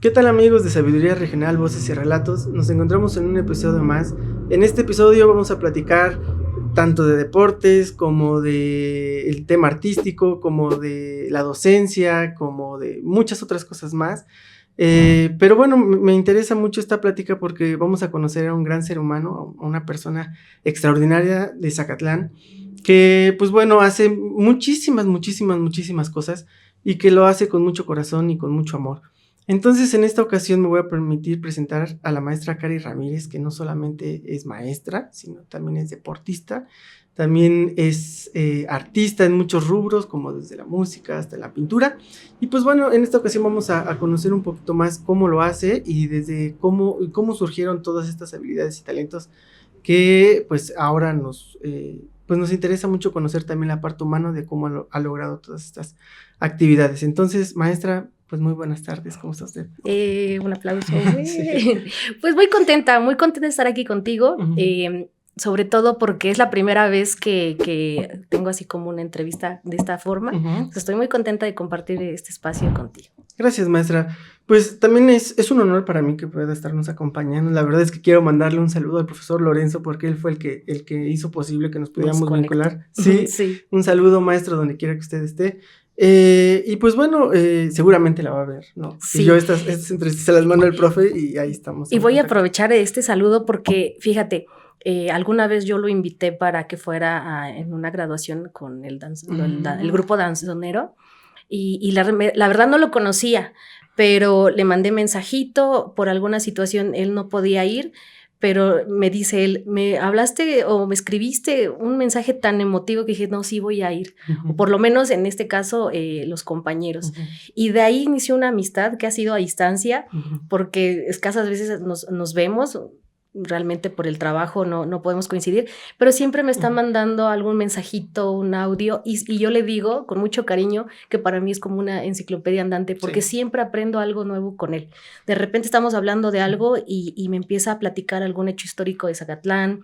¿Qué tal, amigos de Sabiduría Regional, Voces y Relatos? Nos encontramos en un episodio más. En este episodio vamos a platicar tanto de deportes como de el tema artístico, como de la docencia, como de muchas otras cosas más. Pero bueno, me interesa mucho esta plática porque vamos a conocer a un gran ser humano, a una persona extraordinaria de Zacatlán, que pues bueno, hace muchísimas cosas y que lo hace con mucho corazón y con mucho amor. Entonces, en esta ocasión me voy a permitir presentar a la maestra Cari Ramírez, que no solamente es maestra, sino también es deportista, también es artista en muchos rubros, como desde la música hasta la pintura. Y pues bueno, en esta ocasión vamos a conocer un poquito más cómo lo hace y desde cómo surgieron todas estas habilidades y talentos que pues ahora nos interesa mucho conocer también la parte humana de cómo ha logrado todas estas actividades. Entonces, maestra, pues muy buenas tardes, ¿cómo está usted? Un aplauso. Sí. Pues muy contenta de estar aquí contigo, sobre todo porque es la primera vez que tengo así como una entrevista de esta forma. Entonces estoy muy contenta de compartir este espacio contigo. Gracias, maestra. Pues también es un honor para mí que pueda estarnos acompañando. La verdad es que quiero mandarle un saludo al profesor Lorenzo porque él fue el que hizo posible que nos pudiéramos vincular. Sí, sí. Un saludo, maestro, donde quiera que usted esté. Y pues bueno, seguramente la va a ver, ¿no? Sí. Y yo estas entrevistas se las mando al profe y ahí estamos. Y voy a aprovechar este saludo porque, fíjate, alguna vez yo lo invité para que fuera en una graduación con el grupo danzonero y la verdad no lo conocía, pero le mandé mensajito, por alguna situación él no podía ir, pero me dice él, me hablaste o me escribiste un mensaje tan emotivo que dije, no, sí voy a ir, o por lo menos en este caso los compañeros. Y de ahí inició una amistad que ha sido a distancia, porque escasas veces nos vemos. Realmente por el trabajo no podemos coincidir, pero siempre me está mandando algún mensajito, un audio, y yo le digo con mucho cariño que para mí es como una enciclopedia andante, porque siempre aprendo algo nuevo con él. De repente estamos hablando de algo y me empieza a platicar algún hecho histórico de Zacatlán.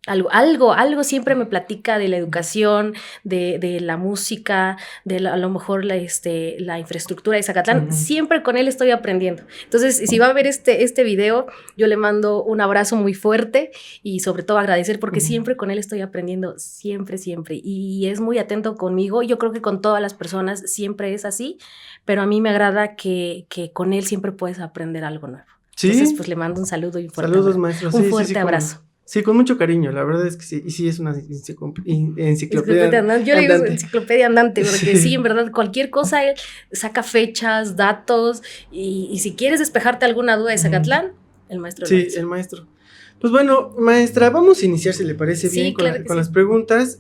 Algo siempre me platica de la educación, de la música, a lo mejor la infraestructura de Zacatlán. Siempre con él estoy aprendiendo. Entonces, si va a ver este video, yo le mando un abrazo muy fuerte y sobre todo agradecer porque siempre con él estoy aprendiendo, siempre. Y es muy atento conmigo. Yo creo que con todas las personas siempre es así, pero a mí me agrada que con él siempre puedes aprender algo nuevo. ¿Sí? Entonces, pues le mando un saludo y un fuerte Saludos, maestro. Un fuerte abrazo. Sí, con mucho cariño, la verdad es que sí, y sí es una enciclopedia andante. Yo le digo enciclopedia andante, porque sí, en verdad, cualquier cosa, él saca fechas, datos, y si quieres despejarte alguna duda de Zacatlán, el maestro. Sí, el maestro. Pues bueno, maestra, vamos a iniciar, si le parece bien, con las preguntas.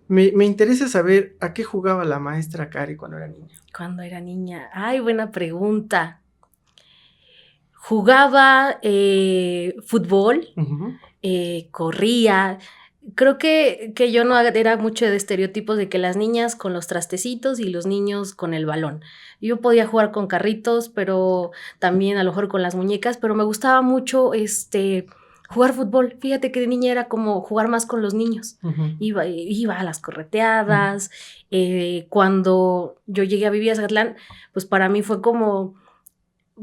Me interesa saber a qué jugaba la maestra Cari cuando era niña. Cuando era niña, ay, buena pregunta. Jugaba fútbol, corría. Creo que yo no era mucho de estereotipos de que las niñas con los trastecitos y los niños con el balón. Yo podía jugar con carritos, pero también a lo mejor con las muñecas, pero me gustaba mucho jugar fútbol. Fíjate que de niña era como jugar más con los niños. Iba a las correteadas. Cuando yo llegué a vivir a Zacatlán, pues para mí fue como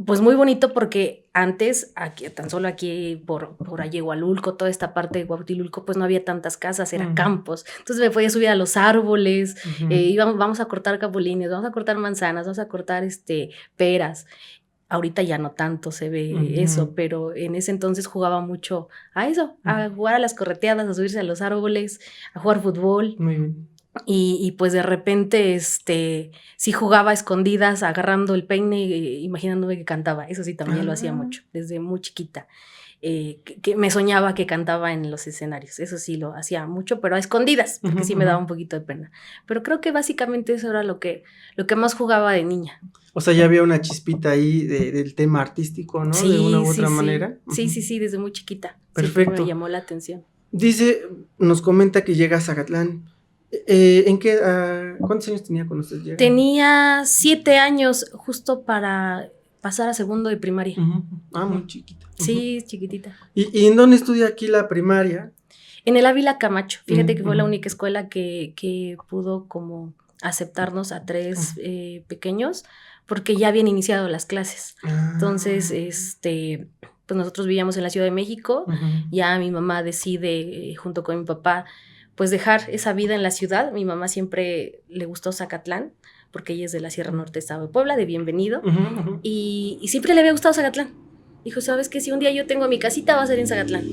pues muy bonito porque antes, tan solo aquí por Ayegualulco, toda esta parte de Huautilulco, pues no había tantas casas, eran campos. Entonces me podía subir a los árboles, vamos a cortar capulines, vamos a cortar manzanas, vamos a cortar peras. Ahorita ya no tanto se ve eso, pero en ese entonces jugaba mucho a eso, a jugar a las correteadas, a subirse a los árboles, a jugar fútbol. Muy bien. Y pues de repente sí jugaba a escondidas agarrando el peine imaginándome que cantaba. Eso sí también lo hacía mucho desde muy chiquita, que me soñaba que cantaba en los escenarios. Eso sí lo hacía mucho, pero a escondidas, porque sí me daba un poquito de pena. Pero creo que básicamente eso era lo que más jugaba de niña. O sea, ya había una chispita ahí del tema artístico, ¿no? Sí, de una u otra manera. Sí, desde muy chiquita. Perfecto. Siempre me llamó la atención. Nos comenta que llega a Zacatlán. ¿Cuántos años tenía cuando usted llega? Tenía 7 años, justo para pasar a segundo de primaria. Muy chiquita. Sí, chiquitita. ¿Y en dónde estudia aquí la primaria? En el Ávila Camacho. Fíjate que fue la única escuela que pudo como aceptarnos a 3 pequeños, porque ya habían iniciado las clases. Entonces, pues nosotros vivíamos en la Ciudad de México, ya mi mamá decide, junto con mi papá, pues dejar esa vida en la ciudad. Mi mamá siempre le gustó Zacatlán, porque ella es de la Sierra Norte de Estado de Puebla, de Bienvenido, y siempre le había gustado Zacatlán. Dijo, ¿sabes qué? Si un día yo tengo mi casita, va a ser en Zacatlán.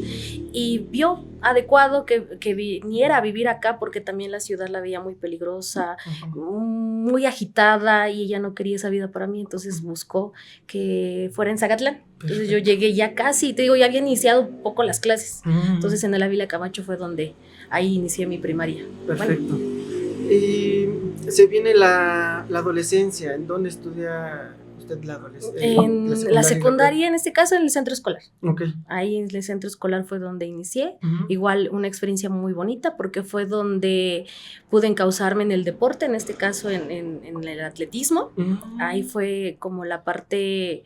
Y vio adecuado que viniera a vivir acá, porque también la ciudad la veía muy peligrosa, muy agitada, y ella no quería esa vida para mí, entonces buscó que fuera en Zacatlán. Entonces yo llegué ya casi, te digo, ya había iniciado un poco las clases. Entonces en el Ávila Camacho fue donde ahí inicié mi primaria. Perfecto. Bueno. Y se viene la adolescencia. ¿En dónde estudia usted la adolescencia? En la secundaria, en este caso, en el centro escolar. Okay. Ahí en el centro escolar fue donde inicié. Igual una experiencia muy bonita, porque fue donde pude encauzarme en el deporte, en este caso en el atletismo. Ahí fue como la parte,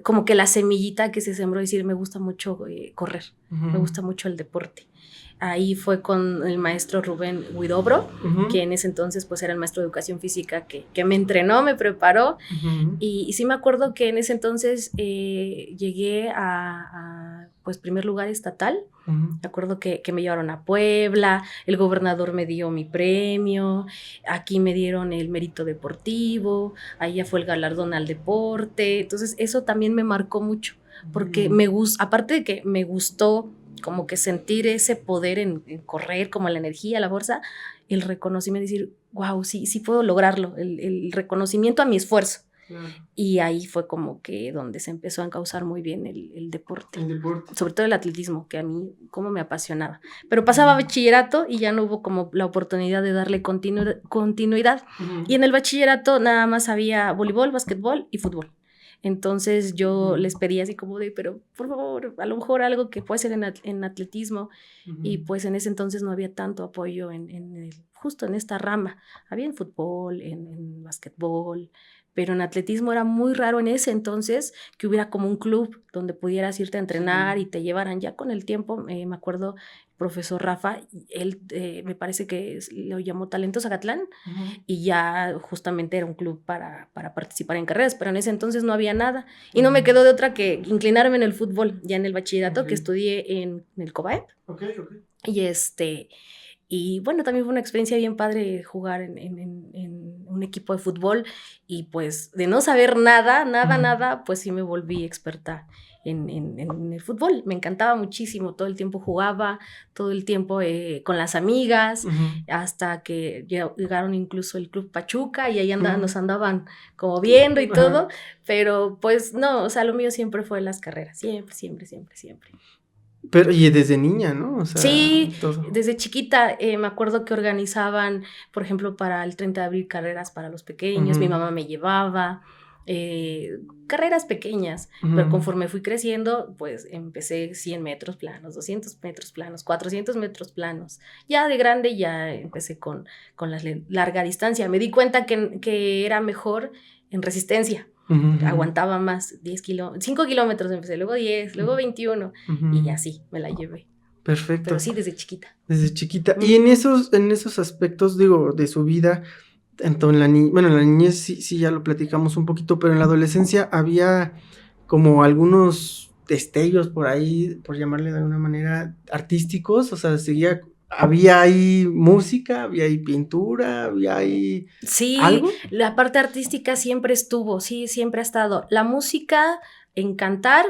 como que la semillita que se sembró, decir, me gusta mucho correr, me gusta mucho el deporte. Ahí fue con el maestro Rubén Huidobro, que en ese entonces pues era el maestro de educación física que me entrenó, me preparó, y sí me acuerdo que en ese entonces llegué a pues primer lugar estatal. Me acuerdo que me llevaron a Puebla, el gobernador me dio mi premio, aquí me dieron el mérito deportivo, ahí ya fue el galardón al deporte. Entonces eso también me marcó mucho, porque aparte de que me gustó como que sentir ese poder en correr, como la energía, la fuerza, el reconocimiento, decir, wow, sí puedo lograrlo, el reconocimiento a mi esfuerzo. Y ahí fue como que donde se empezó a encauzar muy bien el deporte. Sobre todo el atletismo, que a mí como me apasionaba. Pero pasaba bachillerato y ya no hubo como la oportunidad de darle continuidad. Y en el bachillerato nada más había voleibol, básquetbol y fútbol. Entonces yo les pedía así como de, pero por favor, a lo mejor algo que puede ser en atletismo. Y pues en ese entonces no había tanto apoyo justo en esta rama. Había en fútbol, en básquetbol, pero en atletismo era muy raro en ese entonces que hubiera como un club donde pudieras irte a entrenar y te llevaran. Ya con el tiempo, me acuerdo, el profesor Rafa, él me parece que lo llamó Talento Zacatlán, y ya justamente era un club para participar en carreras, pero en ese entonces no había nada. Y no me quedó de otra que inclinarme en el fútbol, ya en el bachillerato, que estudié en el COBAEP. Y bueno, también fue una experiencia bien padre jugar en un equipo de fútbol, y pues de no saber nada, pues sí me volví experta en el fútbol. Me encantaba muchísimo, todo el tiempo jugaba, todo el tiempo con las amigas, hasta que llegaron incluso el Club Pachuca, y ahí nos andaban como viendo y todo, pero pues no, o sea, lo mío siempre fue las carreras, siempre. Pero, y desde niña, ¿no? O sea, sí, todo. Desde chiquita me acuerdo que organizaban, por ejemplo, para el 30 de abril carreras para los pequeños, mi mamá me llevaba, carreras pequeñas, pero conforme fui creciendo, pues empecé 100 metros planos, 200 metros planos, 400 metros planos. Ya de grande ya empecé con la larga distancia. Me di cuenta que era mejor en resistencia. Aguantaba más, 5 kilómetros empecé, luego 10, luego 21, y así me la llevé. Perfecto. Pero sí, desde chiquita. Y en esos aspectos, digo, de su vida, tanto en la niñez sí ya lo platicamos un poquito, pero en la adolescencia había como algunos destellos por ahí, por llamarle de alguna manera, artísticos, o sea, había ahí música, había ahí pintura, había ahí algo. Sí, la parte artística siempre estuvo, sí, siempre ha estado. La música, en cantar,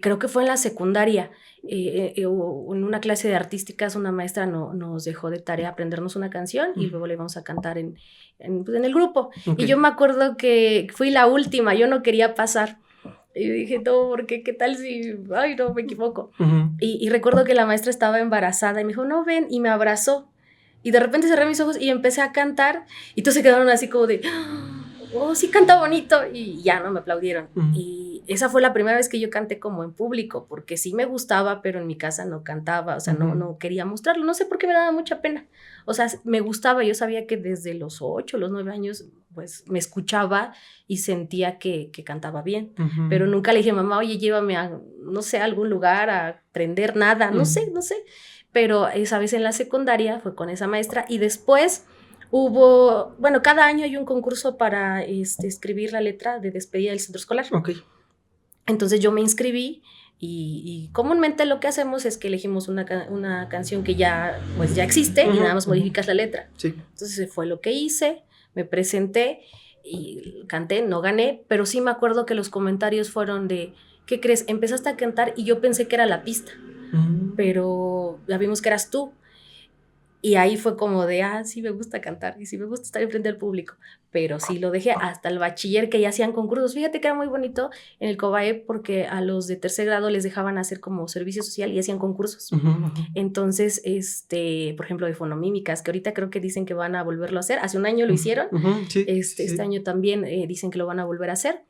creo que fue en la secundaria. En una clase de artísticas, una maestra nos dejó de tarea aprendernos una canción, y luego le íbamos a cantar en el grupo. Y yo me acuerdo que fui la última, yo no quería pasar. Y dije, no, porque qué tal si, ay, no, me equivoco. Y recuerdo que la maestra estaba embarazada y me dijo, no, ven, y me abrazó. Y de repente cerré mis ojos y empecé a cantar, y todos se quedaron así como de, oh, sí canta bonito, y ya no me aplaudieron. Y esa fue la primera vez que yo canté como en público, porque sí me gustaba, pero en mi casa no cantaba, o sea, no quería mostrarlo, no sé por qué me daba mucha pena. O sea, me gustaba, yo sabía que desde los 8, los 9 años, pues me escuchaba y sentía que cantaba bien, pero nunca le dije, mamá, oye, llévame a, no sé, a algún lugar a aprender nada, no sé. Pero esa vez en la secundaria fue con esa maestra, y después bueno, cada año hay un concurso para escribir la letra de despedida del centro escolar. Ok. Entonces yo me inscribí y comúnmente lo que hacemos es que elegimos una canción que ya, pues ya existe y nada más modificas la letra. Sí. Entonces fue lo que hice, me presenté y canté, no gané, pero sí me acuerdo que los comentarios fueron de, ¿qué crees? Empezaste a cantar y yo pensé que era la pista, pero ya vimos que eras tú. Y ahí fue como de, sí me gusta cantar y sí me gusta estar enfrente del público, pero sí lo dejé hasta el bachiller que ya hacían concursos. Fíjate que era muy bonito en el COBAE porque a los de tercer grado les dejaban hacer como servicio social y hacían concursos. Entonces, por ejemplo, de fonomímicas, que ahorita creo que dicen que van a volverlo a hacer. Hace un año lo hicieron, sí, este año también dicen que lo van a volver a hacer.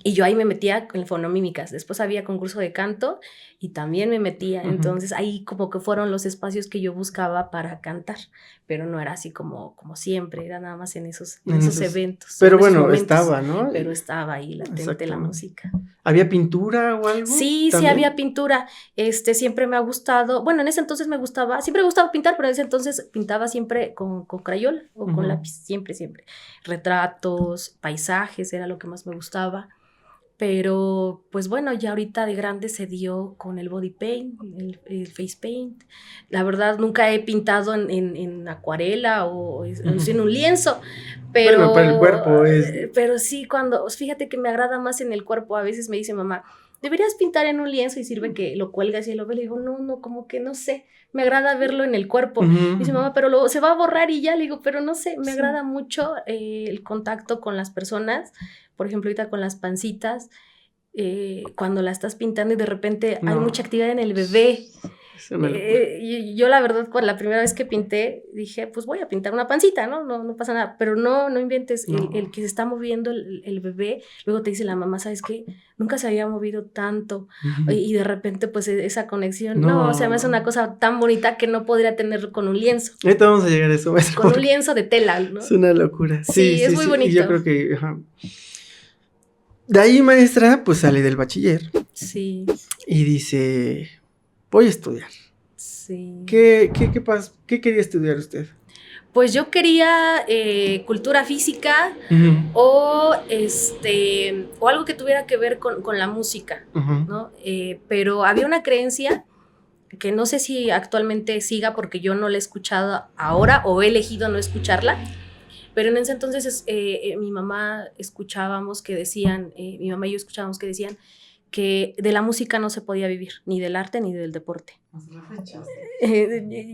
Y yo ahí me metía con fonomímicas. Después había concurso de canto y también me metía. Entonces ahí como que fueron los espacios que yo buscaba para cantar. Pero no era así como siempre, era nada más en esos eventos. Pero bueno, momentos, estaba, ¿no? Pero estaba ahí latente la música. ¿Había pintura o algo? Sí, ¿también? Sí había pintura. Siempre me ha gustado. Bueno, en ese entonces siempre me gustaba pintar, pero en ese entonces pintaba siempre con crayol o con lápiz. Siempre. Retratos, paisajes, era lo que más me gustaba. Pero, pues bueno, ya ahorita de grande se dio con el body paint, el face paint. La verdad, nunca he pintado en acuarela o en un lienzo, pero... Bueno, para el cuerpo es... Pero sí, fíjate que me agrada más en el cuerpo. A veces me dice mamá, deberías pintar en un lienzo y sirve que lo cuelgas y lo ves. Le digo, no, como que no sé, me agrada verlo en el cuerpo. Dice mamá, pero se va a borrar y ya. Le digo, pero no sé, me agrada mucho el contacto con las personas. Por ejemplo, ahorita con las pancitas, cuando la estás pintando y de repente hay mucha actividad en el bebé. Yo la verdad, la primera vez que pinté, dije, pues voy a pintar una pancita, no pasa nada, pero no inventes. El que se está moviendo el bebé, luego te dice la mamá, ¿sabes qué? Nunca se había movido tanto, y de repente pues esa conexión, o sea, me hace una cosa tan bonita que no podría tener con un lienzo. Ahorita vamos a llegar a eso. Con un lienzo de tela, ¿no? Es una locura. Sí, es muy bonito. Y yo creo que... De ahí, maestra, pues sale del bachiller. Sí. Y dice, voy a estudiar. Sí. ¿Qué quería estudiar usted? Pues yo quería cultura física o algo que tuviera que ver con la música, ¿no? Pero había una creencia que no sé si actualmente siga porque yo no la he escuchado ahora o he elegido no escucharla. Pero en ese entonces mi mamá y yo escuchábamos que decían que de la música no se podía vivir, ni del arte ni del deporte.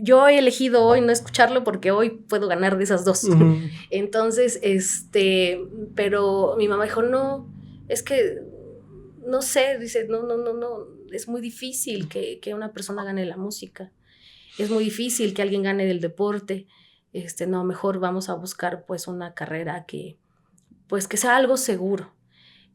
Yo he elegido hoy no escucharlo porque hoy puedo ganar de esas dos. Entonces, pero mi mamá dijo, no, es que, no sé, dice, no, es muy difícil que una persona gane la música. Es muy difícil que alguien gane del deporte. No, mejor vamos a buscar pues una carrera que sea algo seguro.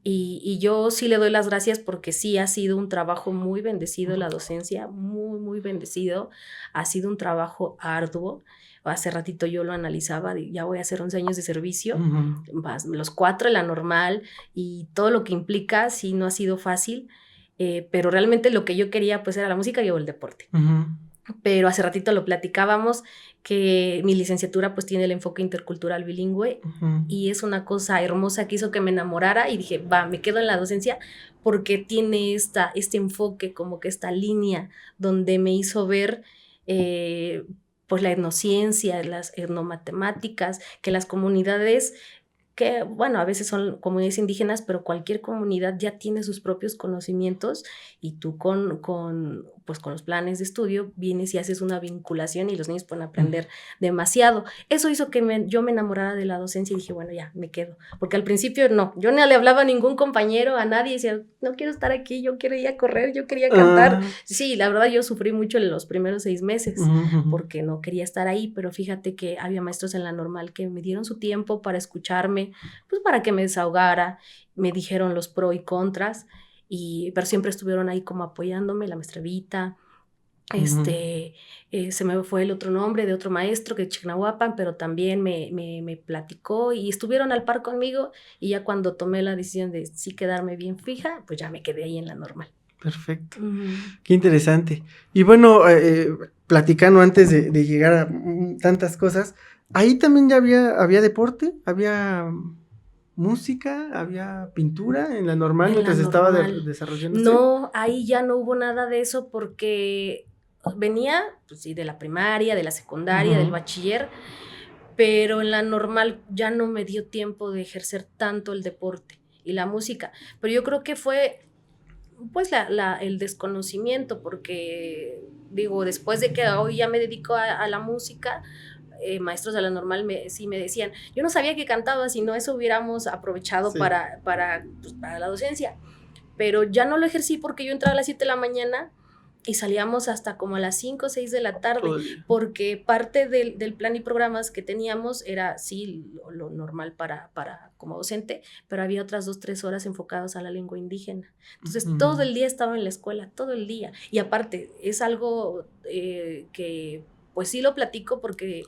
Y yo sí le doy las gracias porque sí ha sido un trabajo muy bendecido la docencia, muy, muy bendecido. Ha sido un trabajo arduo. Hace ratito yo lo analizaba, ya voy a hacer 11 años de servicio, más los 4 en la normal y todo lo que implica, sí no ha sido fácil, pero realmente lo que yo quería pues era la música y el deporte. Pero hace ratito lo platicábamos que mi licenciatura pues tiene el enfoque intercultural bilingüe y es una cosa hermosa que hizo que me enamorara y dije, me quedo en la docencia porque tiene este enfoque, como que esta línea donde me hizo ver pues la etnociencia, las etnomatemáticas, que las comunidades que, bueno, a veces son comunidades indígenas, pero cualquier comunidad ya tiene sus propios conocimientos y tú con los planes de estudio vienes y haces una vinculación y los niños pueden aprender demasiado. Eso hizo que yo me enamorara de la docencia y dije, bueno, ya, me quedo. Porque al principio yo no le hablaba a ningún compañero, a nadie, decía, no quiero estar aquí, yo quiero ir a correr, yo quería cantar. Sí, la verdad yo sufrí mucho en los primeros 6 meses porque no quería estar ahí, pero fíjate que había maestros en la normal que me dieron su tiempo para escucharme, pues para que me desahogara, me dijeron los pros y contras, pero siempre estuvieron ahí como apoyándome, la maestra Evita, se me fue el otro nombre de otro maestro que es Chignahuapan, pero también me platicó y estuvieron al par conmigo y ya cuando tomé la decisión de sí quedarme bien fija, pues ya me quedé ahí en la normal. Perfecto. Qué interesante. Y bueno, platicando antes de llegar a tantas cosas, Ahí también ya había deporte, había música, había pintura en la normal En la mientras estaba normal. desarrollándose. No, ahí ya no hubo nada de eso porque venía, pues sí, de la primaria, de la secundaria, del Ujú. bachiller, pero en la normal ya no me dio tiempo de ejercer tanto el deporte y la música. Pero yo creo que fue pues el desconocimiento, porque digo, después de que hoy ya me dedico a la música, maestros de la normal sí me decían, yo no sabía que cantaba, si no eso hubiéramos aprovechado Sí. pues, para la docencia, pero ya no lo ejercí porque yo entraba a las 7 de la mañana y salíamos hasta como a las 5 o 6 de la tarde, porque parte del plan y programas que teníamos era, sí, lo normal para como docente, pero había otras 2, 3 horas enfocadas a la lengua indígena. Entonces, todo el día estaba en la escuela, todo el día. Y aparte, es algo que, pues sí lo platico porque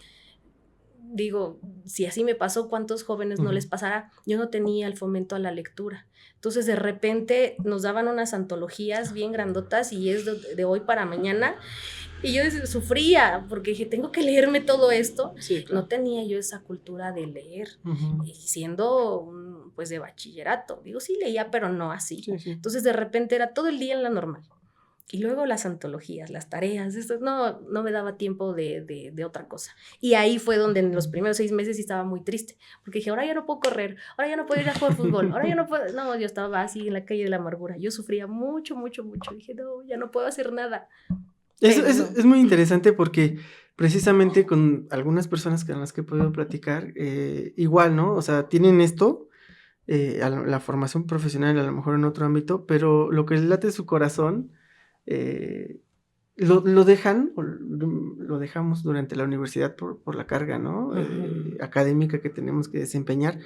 digo, si así me pasó, ¿cuántos jóvenes no les pasará? Yo no tenía el fomento a la lectura. Entonces, de repente nos daban unas antologías bien grandotas y es de hoy para mañana. Y yo sufría porque dije, tengo que leerme todo esto. Sí, claro. No tenía yo esa cultura de leer, siendo pues de bachillerato. Digo, sí leía, pero no así. Sí, sí. Entonces, de repente era todo el día en la normal. Y luego las antologías, las tareas, esto no me daba tiempo de otra cosa. Y ahí fue donde en los primeros 6 meses sí estaba muy triste, porque dije, ahora ya no puedo correr, ahora ya no puedo ir a jugar fútbol, ahora ya no puedo, no, yo estaba así en la calle de la amargura, yo sufría mucho, mucho, mucho, dije, no, ya no puedo hacer nada. Es muy interesante porque precisamente con algunas personas con las que he podido platicar, igual, ¿no? O sea, tienen esto, la formación profesional a lo mejor en otro ámbito, pero lo que les late su corazón, lo dejan, o lo dejamos durante la universidad por la carga, ¿no? Académica que tenemos que desempeñar.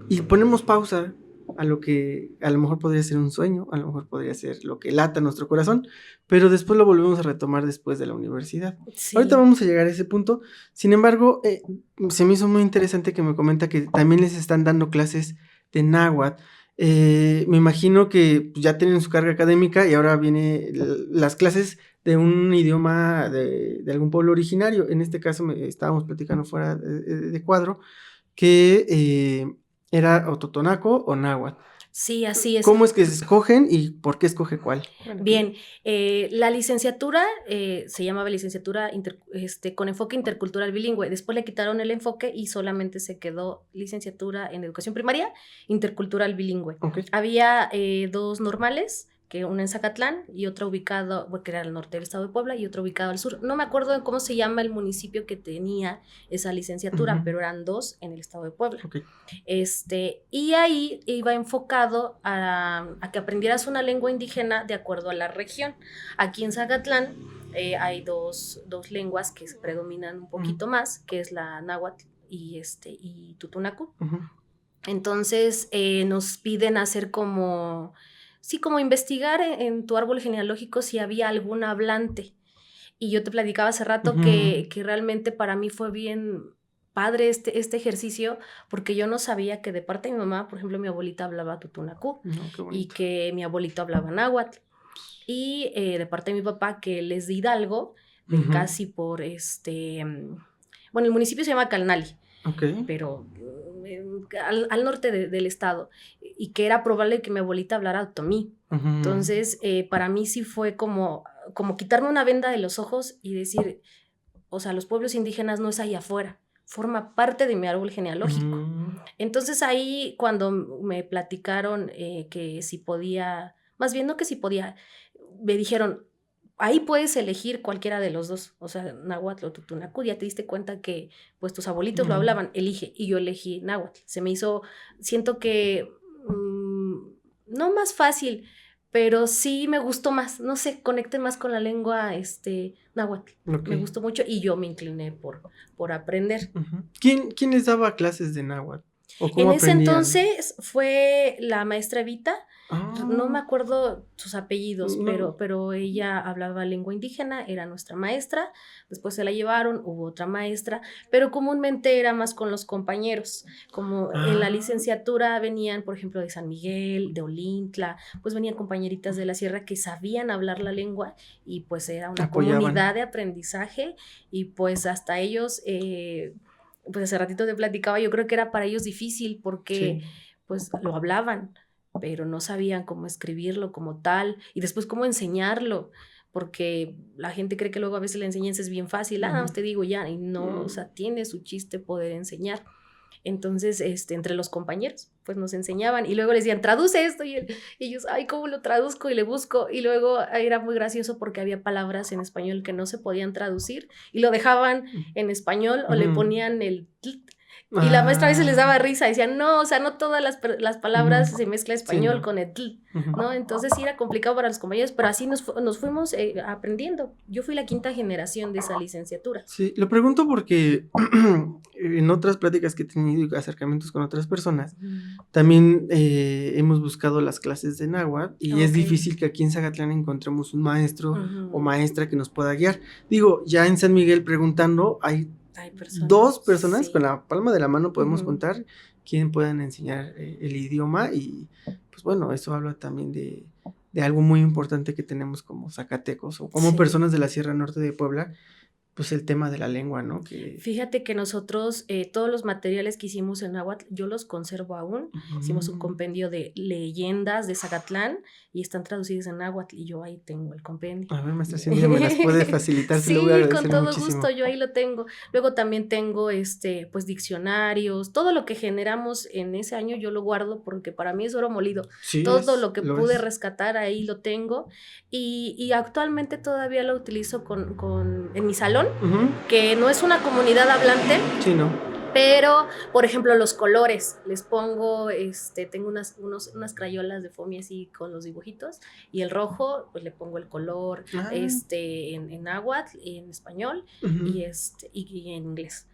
Y ponemos pausa a lo que a lo mejor podría ser un sueño, a lo mejor podría ser lo que lata nuestro corazón, pero después lo volvemos a retomar después de la universidad. Sí. Ahorita vamos a llegar a ese punto. Sin embargo, se me hizo muy interesante que me comenta que también les están dando clases de náhuatl. Me imagino que ya tienen su carga académica y ahora viene las clases de un idioma de algún pueblo originario. En este caso estábamos platicando fuera de cuadro que era o totonaco o náhuatl. Sí, así es. ¿Cómo es que se escogen y por qué escoge cuál? Bien, la licenciatura se llamaba licenciatura con enfoque intercultural bilingüe. Después le quitaron el enfoque y solamente se quedó licenciatura en educación primaria intercultural bilingüe. Okay. Había 2 normales, que una en Zacatlán y otra ubicado, que era al norte del estado de Puebla, y otra ubicado al sur. No me acuerdo de cómo se llama el municipio que tenía esa licenciatura, pero eran 2 en el estado de Puebla. Okay. Y ahí iba enfocado a que aprendieras una lengua indígena de acuerdo a la región. Aquí en Zacatlán hay dos lenguas que predominan un poquito más, que es la náhuatl y tutunacu. Entonces nos piden hacer como investigar en tu árbol genealógico si había algún hablante. Y yo te platicaba hace rato que realmente para mí fue bien padre este ejercicio, porque yo no sabía que de parte de mi mamá, por ejemplo, mi abuelita hablaba tutunacu y que mi abuelito hablaba náhuatl. Y de parte de mi papá, que él es de Hidalgo, casi por bueno, el municipio se llama Calnali, pero al norte del estado, y que era probable que mi abuelita hablara otomí. Entonces, para mí sí fue como quitarme una venda de los ojos y decir, o sea, los pueblos indígenas no es ahí afuera, forma parte de mi árbol genealógico. Entonces ahí cuando me platicaron que si podía, más bien no que si podía, me dijeron, ahí puedes elegir cualquiera de los 2, o sea, náhuatl o tutunacu, ya te diste cuenta que pues tus abuelitos lo hablaban, elige, y yo elegí náhuatl. Se me hizo, siento que no más fácil, pero sí me gustó más, no sé, conecté más con la lengua náhuatl. Me gustó mucho y yo me incliné por aprender. ¿Quién les daba clases de náhuatl? ¿O cómo En ese aprendían? entonces fue la maestra Evita, no me Ah, acuerdo sus apellidos, no. pero ella hablaba lengua indígena, era nuestra maestra, después se la llevaron, hubo otra maestra, pero comúnmente era más con los compañeros, como en la Ah, licenciatura venían, por ejemplo, de San Miguel, de Olintla, pues venían compañeritas de la sierra que sabían hablar la lengua y pues era una apoyaban. comunidad de aprendizaje y pues hasta ellos... pues hace ratito te platicaba, yo creo que era para ellos difícil porque Sí. pues lo hablaban, pero no sabían cómo escribirlo como tal y después cómo enseñarlo, porque la gente cree que luego a veces la enseñanza es bien fácil, nada más te digo ya, y no, o sea, tiene su chiste poder enseñar. Entonces, entre los compañeros, pues nos enseñaban y luego les decían, traduce esto y ellos, ay, ¿cómo lo traduzco? Y le busco. Y luego era muy gracioso porque había palabras en español que no se podían traducir y lo dejaban en español o le Ujú. ponían el tlt. Y la maestra a veces les Ah, daba risa, decían, no, o sea, no todas las palabras se ujú. mezcla Sí, español no. con el tl, Ujú. ¿no? Entonces sí era complicado para los compañeros, pero así nos fuimos aprendiendo. Yo fui la quinta generación de esa licenciatura. Sí, lo pregunto porque en otras pláticas que he tenido y acercamientos con otras personas, también hemos buscado las clases de náhuatl y es Ok. difícil que aquí en Zagatlán encontremos un maestro o Ujú. maestra que nos pueda guiar. Digo, ya en San Miguel preguntando, hay Hay dos personas, personas, con sí. la palma de la mano podemos Ujú. contar quién puedan enseñar el idioma y pues bueno, eso habla también de algo muy importante que tenemos como zacatecos o como Sí. personas de la Sierra Norte de Puebla, pues el tema de la lengua, ¿no? Que... Fíjate que nosotros, todos los materiales que hicimos en náhuatl, yo los conservo aún. Hicimos un Mm. compendio de leyendas de Zacatlán y están traducidas en náhuatl y yo ahí tengo el compendio. A ver, maestra, si un día me las puede facilitar, se lo voy a Sí, con agradecer todo gusto, muchísimo. yo ahí lo tengo. Luego también tengo, pues diccionarios, todo lo que generamos en ese año yo lo guardo porque para mí es oro molido. Sí, Todo lo que lo pude es. rescatar ahí lo tengo y actualmente todavía lo utilizo en mi salón, Ujú. que no es una comunidad hablante, Sí, no. pero, por ejemplo, los colores, les pongo, tengo unas crayolas de foamy así con los dibujitos, y el rojo, pues le pongo el color, Ah, en náhuatl, en español, ujú, y en inglés.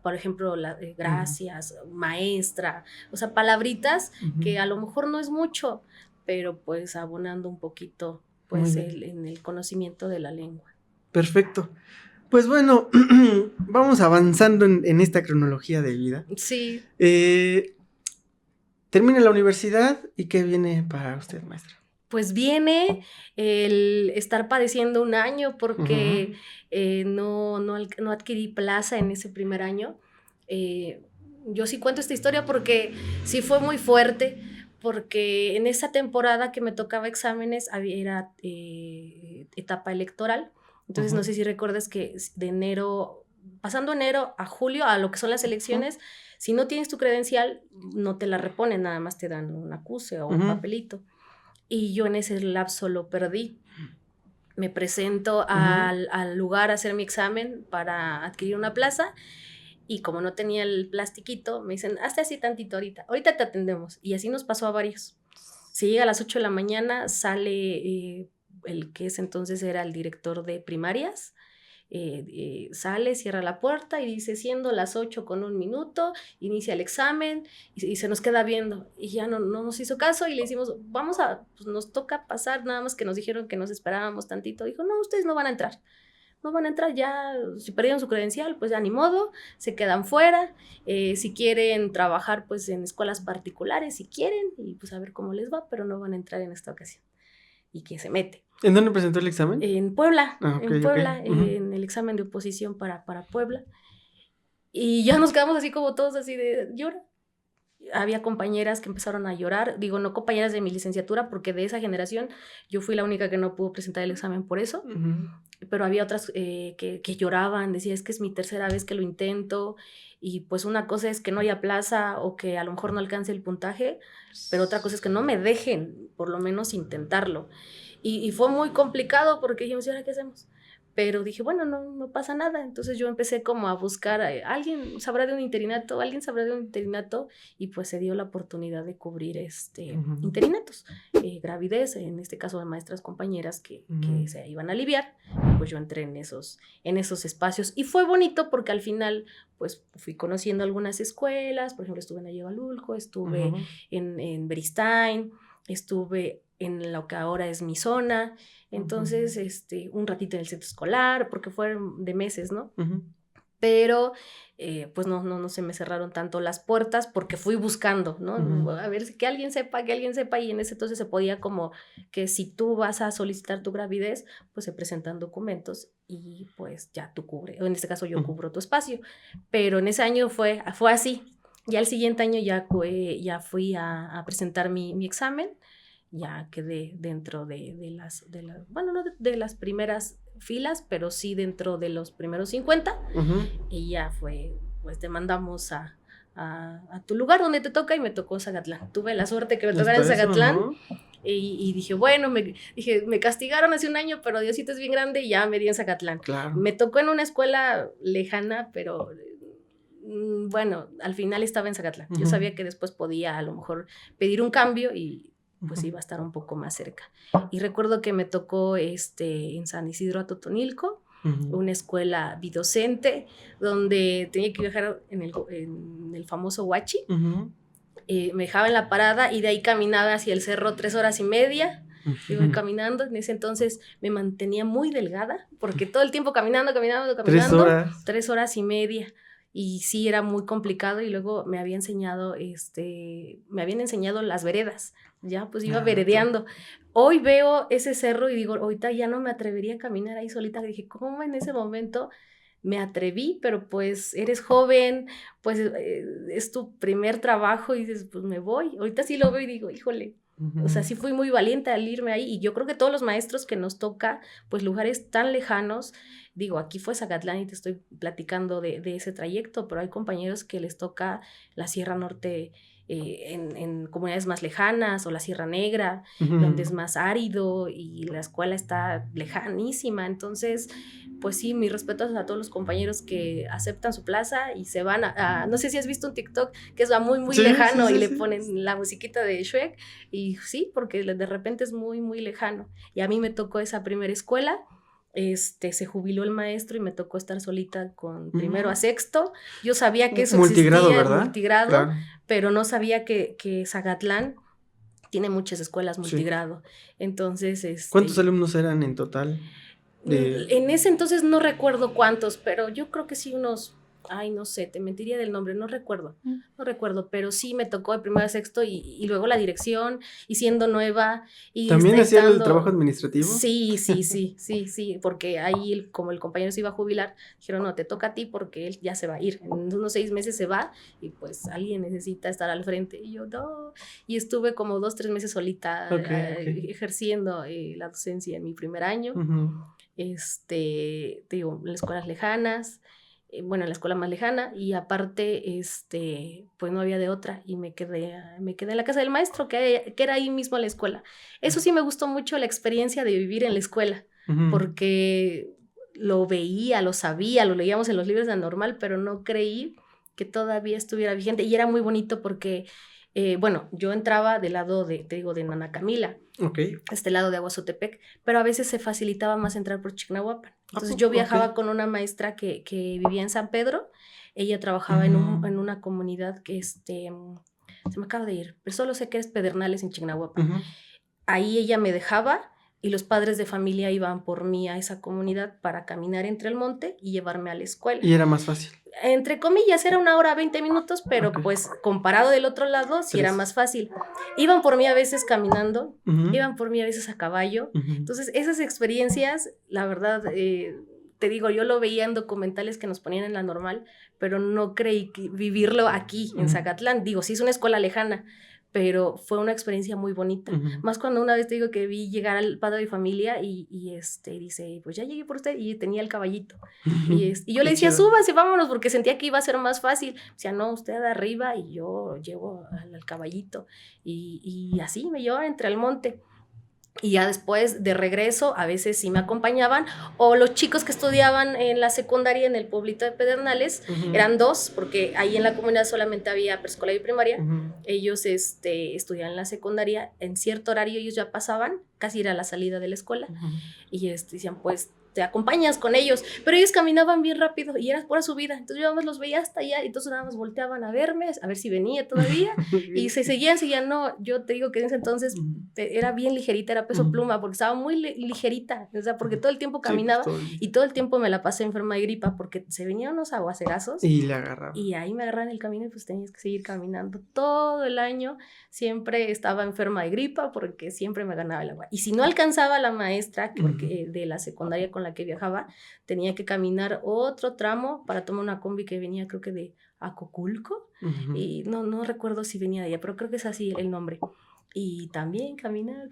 Por ejemplo, ujú, gracias, maestra, o sea, palabritas ujú. que a lo mejor no es mucho, pero pues abonando un poquito, Muy pues, bien. en el conocimiento de la lengua. Perfecto. Pues bueno, vamos avanzando en esta cronología de vida. Sí. Termina la universidad y ¿qué viene para usted, maestra? Pues viene el estar padeciendo un año Ujú, porque no adquirí plaza en ese primer año. Yo sí cuento esta historia porque sí fue muy fuerte, porque en esa temporada que me tocaba exámenes era etapa electoral. Entonces no ujú, sé si recuerdas que de enero, pasando enero a julio, a lo que son las ujú, elecciones, si no tienes tu credencial, no te la reponen, nada más te dan un acuse o un ujú, papelito y yo en ese lapso lo perdí. Me presento ujú. al lugar a hacer mi examen para adquirir una plaza y como no tenía el plastiquito, me dicen, hazte así tantito ahorita te atendemos. Y así nos pasó a varios. Se llega a las 8 de la mañana, sale el que ese entonces era el director de primarias, sale, cierra la puerta y dice, siendo las 8:01, inicia el examen y se nos queda viendo. Y ya no nos hizo caso y le decimos, pues nos toca pasar, nada más que nos dijeron que nos esperábamos tantito. Dijo, no, ustedes no van a entrar. No van a entrar ya, si perdieron su credencial, pues ya ni modo, se quedan fuera. Si quieren trabajar, pues en escuelas particulares, si quieren, y pues a ver cómo les va, pero no van a entrar en esta ocasión. Y que se mete. ¿En dónde presentó el examen? En Puebla, Ah, ok, ok. Ujú. en el examen de oposición para Puebla. Y ya nos quedamos así como todos así de llora. Había compañeras que empezaron a llorar, digo, no compañeras de mi licenciatura, porque de esa generación yo fui la única que no pudo presentar el examen por eso, Ujú. pero había otras que lloraban, decía, es que es mi tercera vez que lo intento, y pues una cosa es que no haya plaza o que a lo mejor no alcance el puntaje, pero otra cosa es que no me dejen por lo menos intentarlo. Y fue muy complicado porque dijimos, ¿y ahora qué hacemos? Pero dije, bueno, no pasa nada. Entonces yo empecé como a buscar, alguien sabrá de un interinato, y pues se dio la oportunidad de cubrir interinatos, gravidez, en este caso de maestras compañeras que se iban a aliviar. Pues yo entré en esos espacios y fue bonito porque al final pues fui conociendo algunas escuelas. Por ejemplo, estuve en Ayuvalulco, estuve en Beristain, estuve en lo que ahora es mi zona. Entonces, un ratito en el centro escolar, porque fueron de meses, ¿no? Pero, pues no se me cerraron tanto las puertas porque fui buscando, ¿no? A ver, que alguien sepa, y en ese entonces se podía como que si tú vas a solicitar tu gravidez, pues se presentan documentos y pues ya tú cubres, o en este caso yo cubro tu espacio. Pero en ese año fue así. Ya el siguiente año ya fui a presentar mi examen. Ya quedé dentro de las bueno, no de las primeras filas, pero sí dentro de los primeros 50. Y ya fue, pues te mandamos a tu lugar donde te toca, y me tocó Zacatlán. Tuve la suerte que me tocara en Zacatlán. Y dije, bueno, me castigaron hace un año, pero Diosito es bien grande y ya me di en Zacatlán. Claro. Me tocó en una escuela lejana, pero bueno, al final estaba en Zacatlán. Yo sabía que después podía a lo mejor pedir un cambio y pues iba a estar un poco más cerca. Y recuerdo que me tocó en San Isidro Atotonilco, una escuela bidocente, donde tenía que viajar en el famoso Huachi. Me dejaba en la parada y de ahí caminaba hacia el cerro 3 horas y media. Iba caminando. En ese entonces me mantenía muy delgada, porque todo el tiempo caminando. 3 horas y media. Y sí, era muy complicado. Y luego me habían enseñado las veredas. Ya, pues iba veredeando. Hoy veo ese cerro y digo, ahorita ya no me atrevería a caminar ahí solita. Dije, ¿cómo en ese momento me atreví? Pero pues eres joven, pues es tu primer trabajo y dices, pues me voy. Ahorita sí lo veo y digo, híjole. O sea, sí fui muy valiente al irme ahí. Y yo creo que todos los maestros que nos toca, pues lugares tan lejanos, digo, aquí fue Zacatlán y te estoy platicando de ese trayecto, pero hay compañeros que les toca la Sierra Norte, en comunidades más lejanas, o la Sierra Negra, donde es más árido y la escuela está lejanísima. Entonces, pues sí, mis respetos a todos los compañeros que aceptan su plaza y se van no sé si has visto un TikTok que es muy, muy lejano, y le ponen la musiquita de Shrek, y sí, porque de repente es muy, muy lejano. Y a mí me tocó esa primera escuela. Se jubiló el maestro y me tocó estar solita con primero a sexto. Yo sabía que eso multigrado, existía, ¿verdad? Multigrado, claro. Pero no sabía que Zacatlán tiene muchas escuelas multigrado. Entonces, ¿cuántos alumnos eran en total? En ese entonces no recuerdo cuántos, pero yo creo que sí unos... Ay, no sé, te mentiría del nombre, no recuerdo, pero sí me tocó de primero a sexto y luego la dirección, y siendo nueva. Y ¿también hacía el trabajo administrativo? Sí, porque ahí como el compañero se iba a jubilar, dijeron, no, te toca a ti porque él ya se va a ir, en unos 6 meses se va y pues alguien necesita estar al frente. Y yo, no, y estuve como 2-3 meses solita ejerciendo la docencia en mi primer año. Digo, en las escuelas lejanas. Bueno, en la escuela más lejana, y aparte, pues no había de otra, y me quedé en la casa del maestro, que era ahí mismo la escuela. Eso sí me gustó mucho, la experiencia de vivir en la escuela, porque lo veía, lo sabía, lo leíamos en los libros de normal, pero no creí que todavía estuviera vigente, y era muy bonito porque, bueno, yo entraba del lado de Nana Camila, este lado de Aguazotepec, pero a veces se facilitaba más entrar por Chignahuapan. Entonces yo viajaba con una maestra que vivía en San Pedro. Ella trabajaba en una comunidad que se me acaba de ir, pero solo sé que es Pedernales en Chignahuapan. Ahí ella me dejaba y los padres de familia iban por mí a esa comunidad para caminar entre el monte y llevarme a la escuela. ¿Y era más fácil? Entre comillas, era 1 hora 20 minutos, pero pues comparado del otro lado, sí era más fácil. Iban por mí a veces caminando, iban por mí a veces a caballo. Entonces, esas experiencias, la verdad, te digo, yo lo veía en documentales que nos ponían en la normal, pero no creí vivirlo aquí, en Zacatlán. Digo, sí es una escuela lejana, pero fue una experiencia muy bonita. Más cuando una vez te digo que vi llegar al padre de familia y dice, pues ya llegué por usted, y tenía el caballito. Y yo le decía, súbase, vámonos, porque sentía que iba a ser más fácil. O sea, no, usted de arriba y yo llevo al caballito. Y así me llevaba entre el monte. Y ya después de regreso, a veces sí me acompañaban, o los chicos que estudiaban en la secundaria en el pueblito de Pedernales, eran 2, porque ahí en la comunidad solamente había preescolar y primaria. Ellos estudiaban en la secundaria, en cierto horario ellos ya pasaban, casi era la salida de la escuela, y decían, pues, te acompañas con ellos, pero ellos caminaban bien rápido y era pura subida, entonces yo nada más los veía hasta allá, y entonces nada más volteaban a verme, a ver si venía todavía, y se seguían, no, yo te digo que en ese entonces era bien ligerita, era peso pluma, porque estaba muy ligerita, o sea, porque todo el tiempo caminaba, y todo el tiempo me la pasé enferma de gripa, porque se venían unos aguacerazos, y la agarraba, y ahí me agarraban el camino, y pues tenías que seguir caminando todo el año, siempre estaba enferma de gripa, porque siempre me ganaba el agua, y si no alcanzaba la maestra, porque de la secundaria con la que viajaba, tenía que caminar otro tramo para tomar una combi que venía, creo que de Acoculco, y no recuerdo si venía de allá, pero creo que es así el nombre. Y también caminar.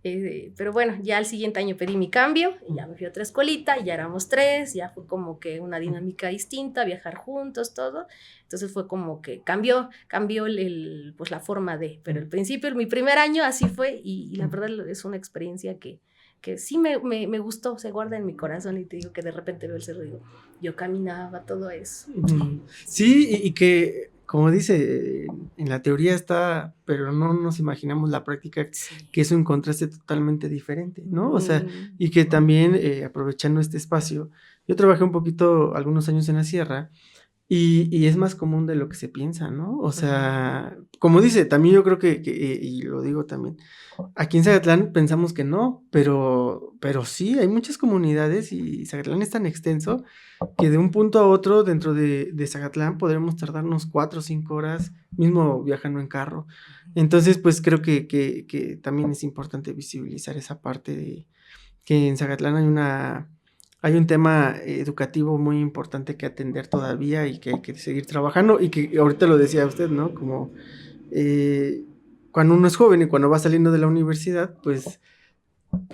Pero bueno, ya al siguiente año pedí mi cambio, y ya me fui a otra escuelita, y ya éramos 3, ya fue como que una dinámica distinta, viajar juntos, todo. Entonces fue como que cambió pues la forma de, pero al principio, mi primer año así fue, y la verdad es una experiencia que sí me gustó, se guarda en mi corazón, y te digo que de repente veo el cerro y digo, yo caminaba todo eso. Sí, y que, como dice, en la teoría está, pero no nos imaginamos la práctica, que es un contraste totalmente diferente, ¿no? O sea, y que también, aprovechando este espacio, yo trabajé un poquito, algunos años en la sierra, y es más común de lo que se piensa, ¿no? O sea, como dice, también yo creo que y lo digo también, aquí en Zacatlán pensamos que no, pero sí, hay muchas comunidades, y Zacatlán es tan extenso que de un punto a otro dentro de Zacatlán podremos tardarnos 4 o 5 horas, mismo viajando en carro. Entonces, pues creo que también es importante visibilizar esa parte de que en Zacatlán hay un tema educativo muy importante que atender todavía, y que hay que seguir trabajando, y que ahorita lo decía usted, ¿no? Como cuando uno es joven y cuando va saliendo de la universidad, pues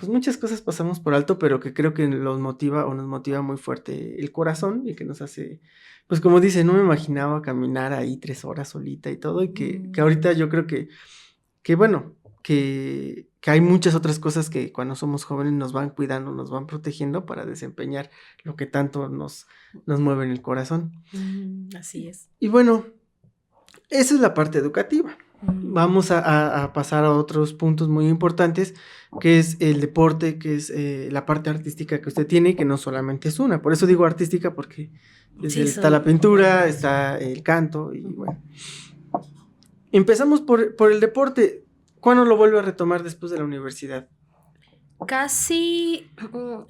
muchas cosas pasamos por alto, pero que creo que nos motiva muy fuerte el corazón, y que nos hace, pues como dice, no me imaginaba caminar ahí 3 horas solita y todo, y que ahorita yo creo que bueno, que hay muchas otras cosas que cuando somos jóvenes nos van cuidando, nos van protegiendo para desempeñar lo que tanto nos mueve en el corazón. Así es. Y bueno, esa es la parte educativa. Vamos a pasar a otros puntos muy importantes, que es el deporte, que es la parte artística que usted tiene, que no solamente es una. Por eso digo artística, porque está la pintura, está el canto, y bueno. Empezamos por el deporte. ¿Cuándo lo vuelve a retomar después de la universidad? Casi,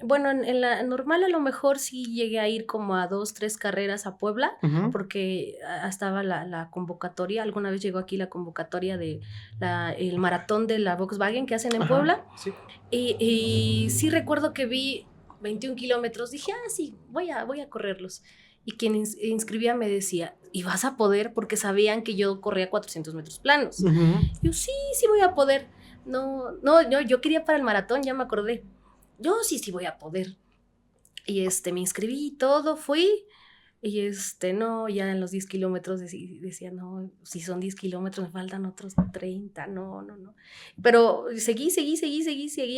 bueno, en la normal a lo mejor sí llegué a ir como a 2, 3 carreras a Puebla, porque estaba la convocatoria, alguna vez llegó aquí la convocatoria de el maratón de la Volkswagen que hacen en Puebla, sí. Y sí recuerdo que vi 21 kilómetros, dije, sí, voy a correrlos. Y quien inscribía me decía, ¿y vas a poder? Porque sabían que yo corría 400 metros planos. Yo, sí voy a poder. No, yo quería para el maratón, ya me acordé. Yo sí voy a poder. Y me inscribí y todo, fui. Y no, ya en los 10 kilómetros decía, no, si son 10 kilómetros me faltan otros 30, no. Pero seguí,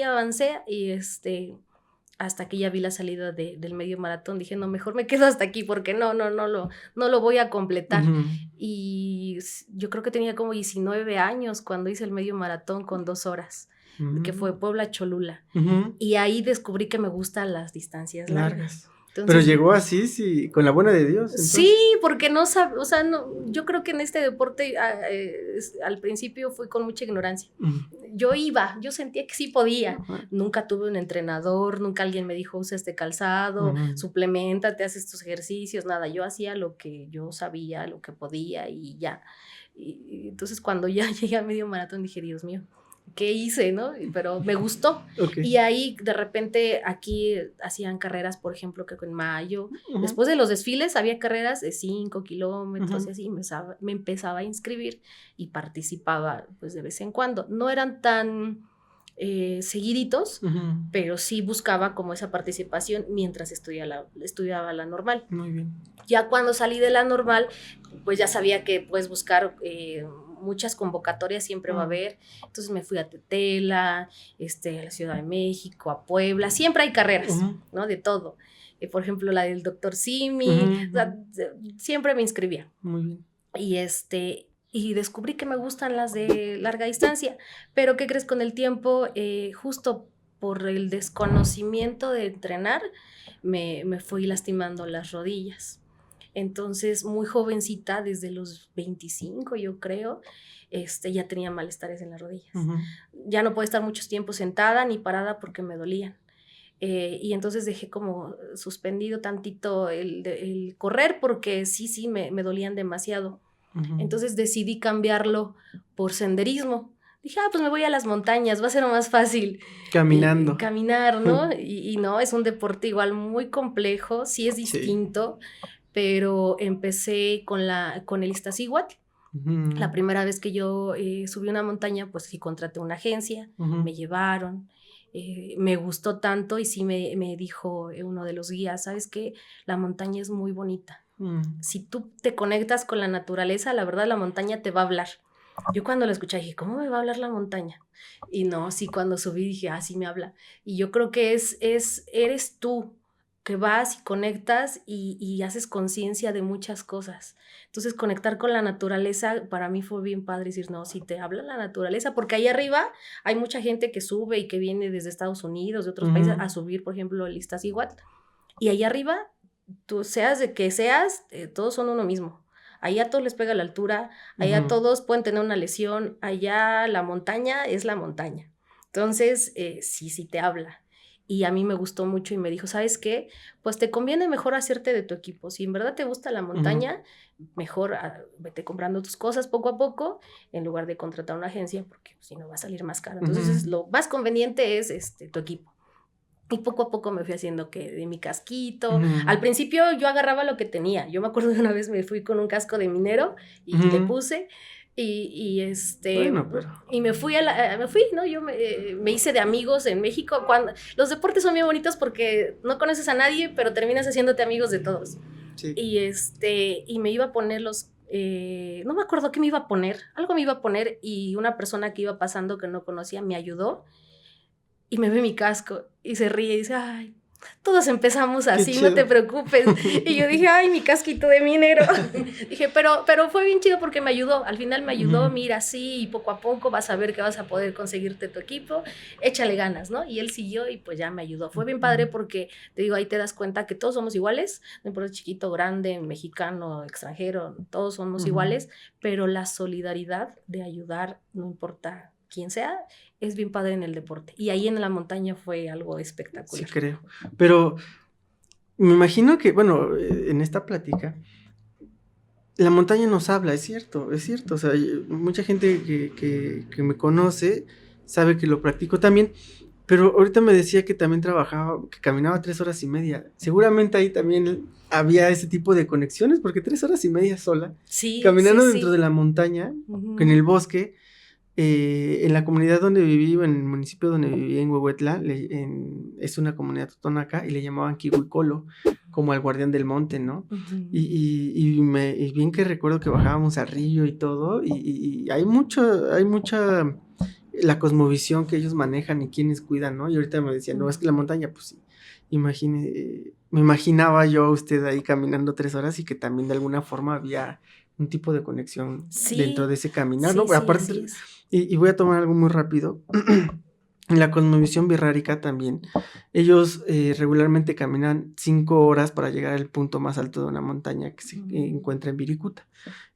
avancé, y hasta que ya vi la salida del medio maratón, dije, no, mejor me quedo hasta aquí, porque no lo voy a completar. Y yo creo que tenía como 19 años cuando hice el medio maratón con 2 horas, que fue Puebla-Cholula. Y ahí descubrí que me gustan las distancias largas. Entonces, pero llegó así, sí, con la buena de Dios. Entonces. Sí, porque no sabe, o sea, no, yo creo que en este deporte al principio fui con mucha ignorancia. Yo sentía que sí podía. Nunca tuve un entrenador, nunca alguien me dijo, usa este calzado, suplementate, haz estos ejercicios, nada. Yo hacía lo que yo sabía, lo que podía, y ya. Y entonces cuando ya llegué al medio maratón dije, Dios mío, ¿qué hice, no? Pero me gustó. Y ahí de repente aquí hacían carreras, por ejemplo, que en mayo, después de los desfiles había carreras de 5 kilómetros y así, me empezaba a inscribir y participaba pues de vez en cuando. No eran tan seguiditos, pero sí buscaba como esa participación mientras estudiaba la normal. Muy bien. Ya cuando salí de la normal, pues ya sabía que puedes buscar muchas convocatorias siempre va a haber. Entonces me fui a Tetela, a la Ciudad de México, a Puebla, siempre hay carreras, ¿no? De todo. Por ejemplo, la del doctor Simi, o sea, siempre me inscribía. Muy bien. Y descubrí que me gustan las de larga distancia, pero ¿qué crees? Con el tiempo, justo por el desconocimiento de entrenar, me fui lastimando las rodillas. Entonces, muy jovencita, desde los 25, yo creo, ya tenía malestares en las rodillas. Ya no podía estar mucho tiempo sentada ni parada porque me dolían. Y entonces dejé como suspendido tantito el correr porque sí, me dolían demasiado. Entonces decidí cambiarlo por senderismo. Dije, pues me voy a las montañas, va a ser más fácil. Caminando. Caminar, ¿no? Y no, es un deporte igual muy complejo, sí es distinto, pero empecé con el Iztaccíhuatl. La primera vez que yo subí una montaña, pues sí contraté una agencia, me llevaron. Me gustó tanto y sí me dijo uno de los guías, ¿sabes qué? La montaña es muy bonita. Si tú te conectas con la naturaleza, la verdad la montaña te va a hablar. Yo cuando lo escuché dije, ¿cómo me va a hablar la montaña? Y no, sí, cuando subí dije, sí me habla. Y yo creo que eres tú que vas y conectas y haces conciencia de muchas cosas. Entonces conectar con la naturaleza para mí fue bien padre decir, no, sí te habla la naturaleza, porque ahí arriba hay mucha gente que sube y que viene desde Estados Unidos, de otros países, a subir, por ejemplo, el Iztaccíhuatl. Y ahí arriba, tú seas de que seas, todos son uno mismo. Allá a todos les pega la altura, allá todos pueden tener una lesión, allá la montaña es la montaña. Entonces, sí te habla. Y a mí me gustó mucho y me dijo, ¿sabes qué? Pues te conviene mejor hacerte de tu equipo. Si en verdad te gusta la montaña, mejor vete comprando tus cosas poco a poco en lugar de contratar una agencia, porque si no va a salir más caro. Entonces, lo más conveniente es tu equipo. Y poco a poco me fui haciendo que de mi casquito. Al principio yo agarraba lo que tenía. Yo me acuerdo de una vez me fui con un casco de minero y le puse Bueno, pero... y me fui, ¿no? Yo me hice de amigos en México. Los deportes son bien bonitos porque no conoces a nadie, pero terminas haciéndote amigos de todos. Sí. Y me iba a poner no me acuerdo qué me iba a poner. Algo me iba a poner y una persona que iba pasando que no conocía me ayudó. Y me ve mi casco y se ríe y dice, ay, todos empezamos así, no te preocupes. Y yo dije, ay, mi casquito de minero. Dije, pero fue bien chido porque me ayudó. Al final me ayudó, mira, sí, y poco a poco vas a ver que vas a poder conseguirte tu equipo. Échale ganas, ¿no? Y él siguió y pues ya me ayudó. Fue bien padre porque, te digo, ahí te das cuenta que todos somos iguales. No importa chiquito, grande, mexicano, extranjero, todos somos iguales. Pero la solidaridad de ayudar, no importa quien sea, es bien padre en el deporte. Y ahí en la montaña fue algo espectacular. Sí, creo. Pero me imagino que, bueno, en esta plática, la montaña nos habla, es cierto. O sea, mucha gente que me conoce sabe que lo practico también, pero ahorita me decía que también que caminaba 3 horas y media. Seguramente ahí también había ese tipo de conexiones, porque 3 horas y media sola, caminando dentro de la montaña, en el bosque. En la comunidad donde viví, en el municipio donde viví, en Huehuetla, es una comunidad totonaca y le llamaban Kihuicolo, como al guardián del monte, ¿no? Y bien que recuerdo que bajábamos al río y todo, y hay mucha la cosmovisión que ellos manejan y quienes cuidan, ¿no? Y ahorita me decían, no, es que la montaña, pues sí, me imaginaba yo a usted ahí caminando 3 horas y que también de alguna forma había un tipo de conexión dentro de ese caminar, ¿no? Aparte, y voy a tomar algo muy rápido. En la cosmovisión birrárica también, ellos regularmente caminan 5 horas para llegar al punto más alto de una montaña que se encuentra en Virikuta.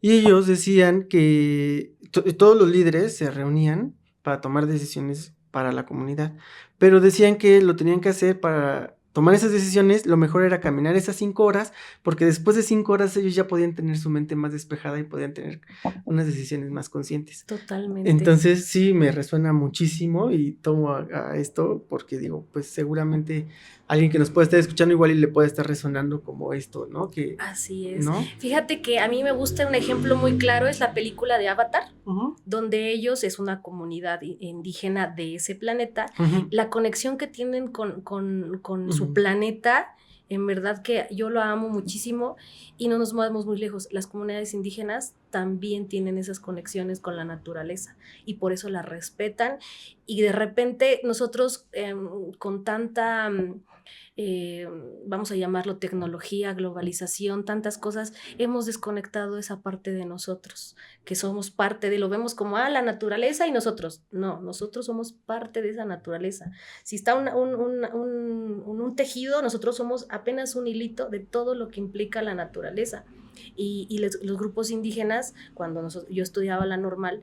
Y ellos decían que todos los líderes se reunían para tomar decisiones para la comunidad, pero decían que lo tenían que hacer para tomar esas decisiones, lo mejor era caminar esas 5 horas, porque después de 5 horas ellos ya podían tener su mente más despejada y podían tener unas decisiones más conscientes. Totalmente. Entonces sí, me resuena muchísimo y tomo a esto porque digo, pues seguramente alguien que nos puede estar escuchando igual y le puede estar resonando como esto, ¿no? Así es. ¿No? Fíjate que a mí me gusta un ejemplo muy claro, es la película de Avatar, donde ellos es una comunidad indígena de ese planeta. La conexión que tienen con su planeta En verdad que yo lo amo muchísimo y no nos movemos muy lejos. Las comunidades indígenas también tienen esas conexiones con la naturaleza y por eso la respetan. Y de repente nosotros con tanta, vamos a llamarlo tecnología, globalización, tantas cosas, hemos desconectado esa parte de nosotros, que somos parte de, lo vemos como, la naturaleza y nosotros. No, nosotros somos parte de esa naturaleza. Si está un tejido, nosotros somos apenas un hilito de todo lo que implica la naturaleza. Y los grupos indígenas, cuando yo estudiaba la normal,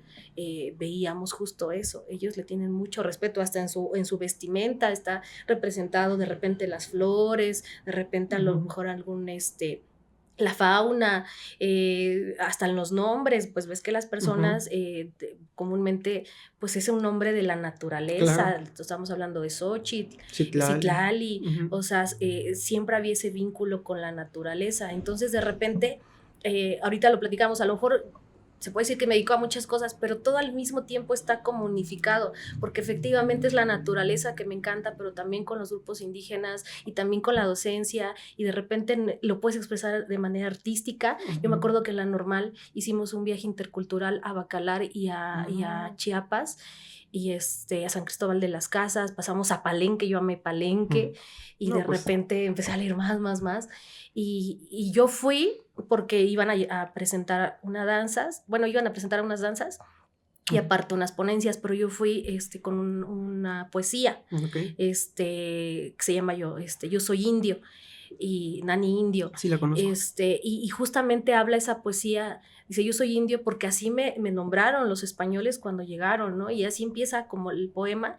veíamos justo eso. Ellos le tienen mucho respeto, hasta en su vestimenta está representado de repente las flores, de repente a lo mejor algún la fauna, hasta en los nombres, pues ves que las personas comúnmente, pues es un nombre de la naturaleza, claro. Estamos hablando de Xochitl, Citlali, o sea, siempre había ese vínculo con la naturaleza. Entonces de repente, ahorita lo platicamos, a lo mejor se puede decir que me dedico a muchas cosas, pero todo al mismo tiempo está como unificado, porque efectivamente es la naturaleza que me encanta, pero también con los grupos indígenas y también con la docencia, y de repente lo puedes expresar de manera artística. Yo me acuerdo que en la normal hicimos un viaje intercultural a Bacalar y a Chiapas, y a San Cristóbal de las Casas, pasamos a Palenque, yo amé Palenque, y de repente empecé a leer más, y yo fui porque iban a presentar iban a presentar unas danzas y aparte unas ponencias, pero yo fui con una poesía que se llama Yo soy indio, y Nani Indio. Sí, la conozco. Y justamente habla esa poesía, dice, yo soy indio porque así me nombraron los españoles cuando llegaron, ¿no? Y así empieza como el poema,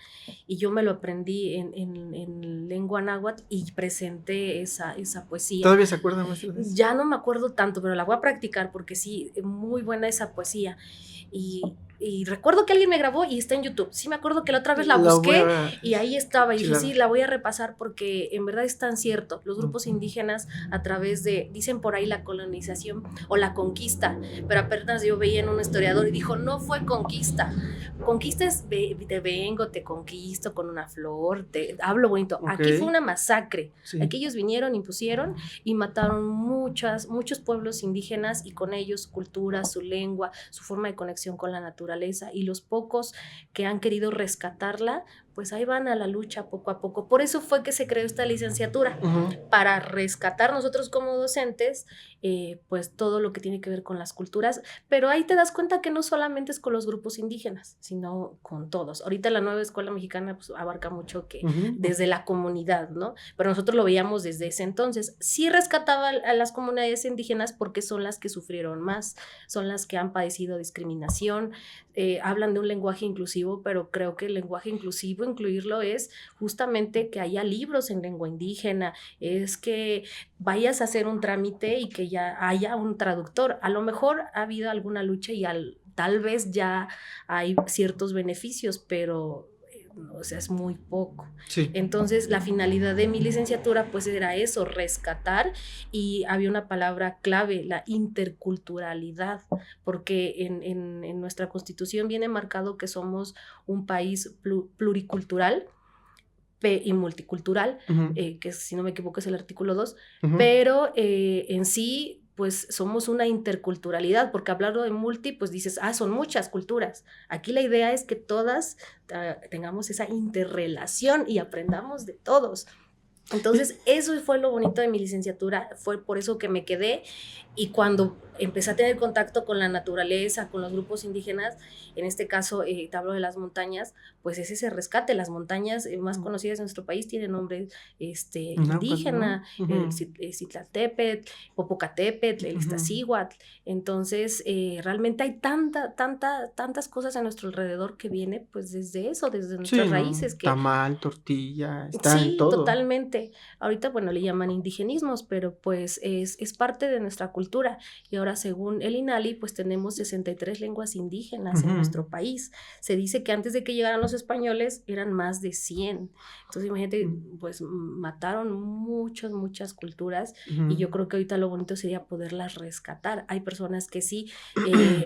y yo me lo aprendí en lengua náhuatl y presenté esa poesía. ¿Todavía se acuerdan más? Ya no me acuerdo tanto, pero la voy a practicar porque sí, muy buena esa poesía. Y recuerdo que alguien me grabó y está en YouTube. Sí, me acuerdo que la otra vez la busqué y ahí estaba. Y dije, sí, la voy a repasar porque en verdad es tan cierto. Los grupos indígenas a través de, dicen por ahí la colonización o la conquista, pero apenas yo veía en un historiador y dijo, no fue conquista. Conquista es, te vengo, te conquisto con una flor, te hablo bonito. Aquí fue una masacre. Sí. Aquí ellos vinieron, impusieron y mataron muchos pueblos indígenas, y con ellos su cultura, su lengua, su forma de conexión con la naturaleza. Y los pocos que han querido rescatarla, pues ahí van a la lucha poco a poco. Por eso fue que se creó esta licenciatura, para rescatar nosotros como docentes, pues todo lo que tiene que ver con las culturas, pero ahí te das cuenta que no solamente es con los grupos indígenas, sino con todos. Ahorita la nueva escuela mexicana pues abarca mucho que desde la comunidad, ¿no? Pero nosotros lo veíamos desde ese entonces. Sí rescataba a las comunidades indígenas porque son las que sufrieron más, son las que han padecido discriminación. Hablan de un lenguaje inclusivo, pero creo que el lenguaje inclusivo, incluirlo, es justamente que haya libros en lengua indígena, es que vayas a hacer un trámite y que ya haya un traductor. A lo mejor ha habido alguna lucha y tal vez ya hay ciertos beneficios, pero o sea, es muy poco. Sí. Entonces, la finalidad de mi licenciatura pues era eso, rescatar, y había una palabra clave, la interculturalidad, porque en nuestra Constitución viene marcado que somos un país pluricultural y multicultural, que si no me equivoco es el artículo 2, pero en sí pues somos una interculturalidad, porque hablando de multi, pues dices, son muchas culturas. Aquí la idea es que todas tengamos esa interrelación y aprendamos de todos. Entonces, eso fue lo bonito de mi licenciatura, fue por eso que me quedé, y cuando empecé a tener contacto con la naturaleza, con los grupos indígenas, en este caso te hablo de las montañas, pues es ese rescate. Las montañas más conocidas de nuestro país tienen nombre indígena, Citlaltépetl, Popocatépetl, el Iztaccíhuatl. Entonces, realmente hay tantas cosas a nuestro alrededor que viene pues desde eso, desde nuestras raíces. Que, tamal, tortilla, está en todo. Sí, totalmente. Ahorita, bueno, le llaman indigenismos, pero pues es parte de nuestra cultura. Y ahora, según el INALI, pues tenemos 63 lenguas indígenas en nuestro país. Se dice que antes de que llegaran los españoles eran más de 100. Entonces, imagínate, pues mataron muchas culturas, y yo creo que ahorita lo bonito sería poderlas rescatar. Hay personas que sí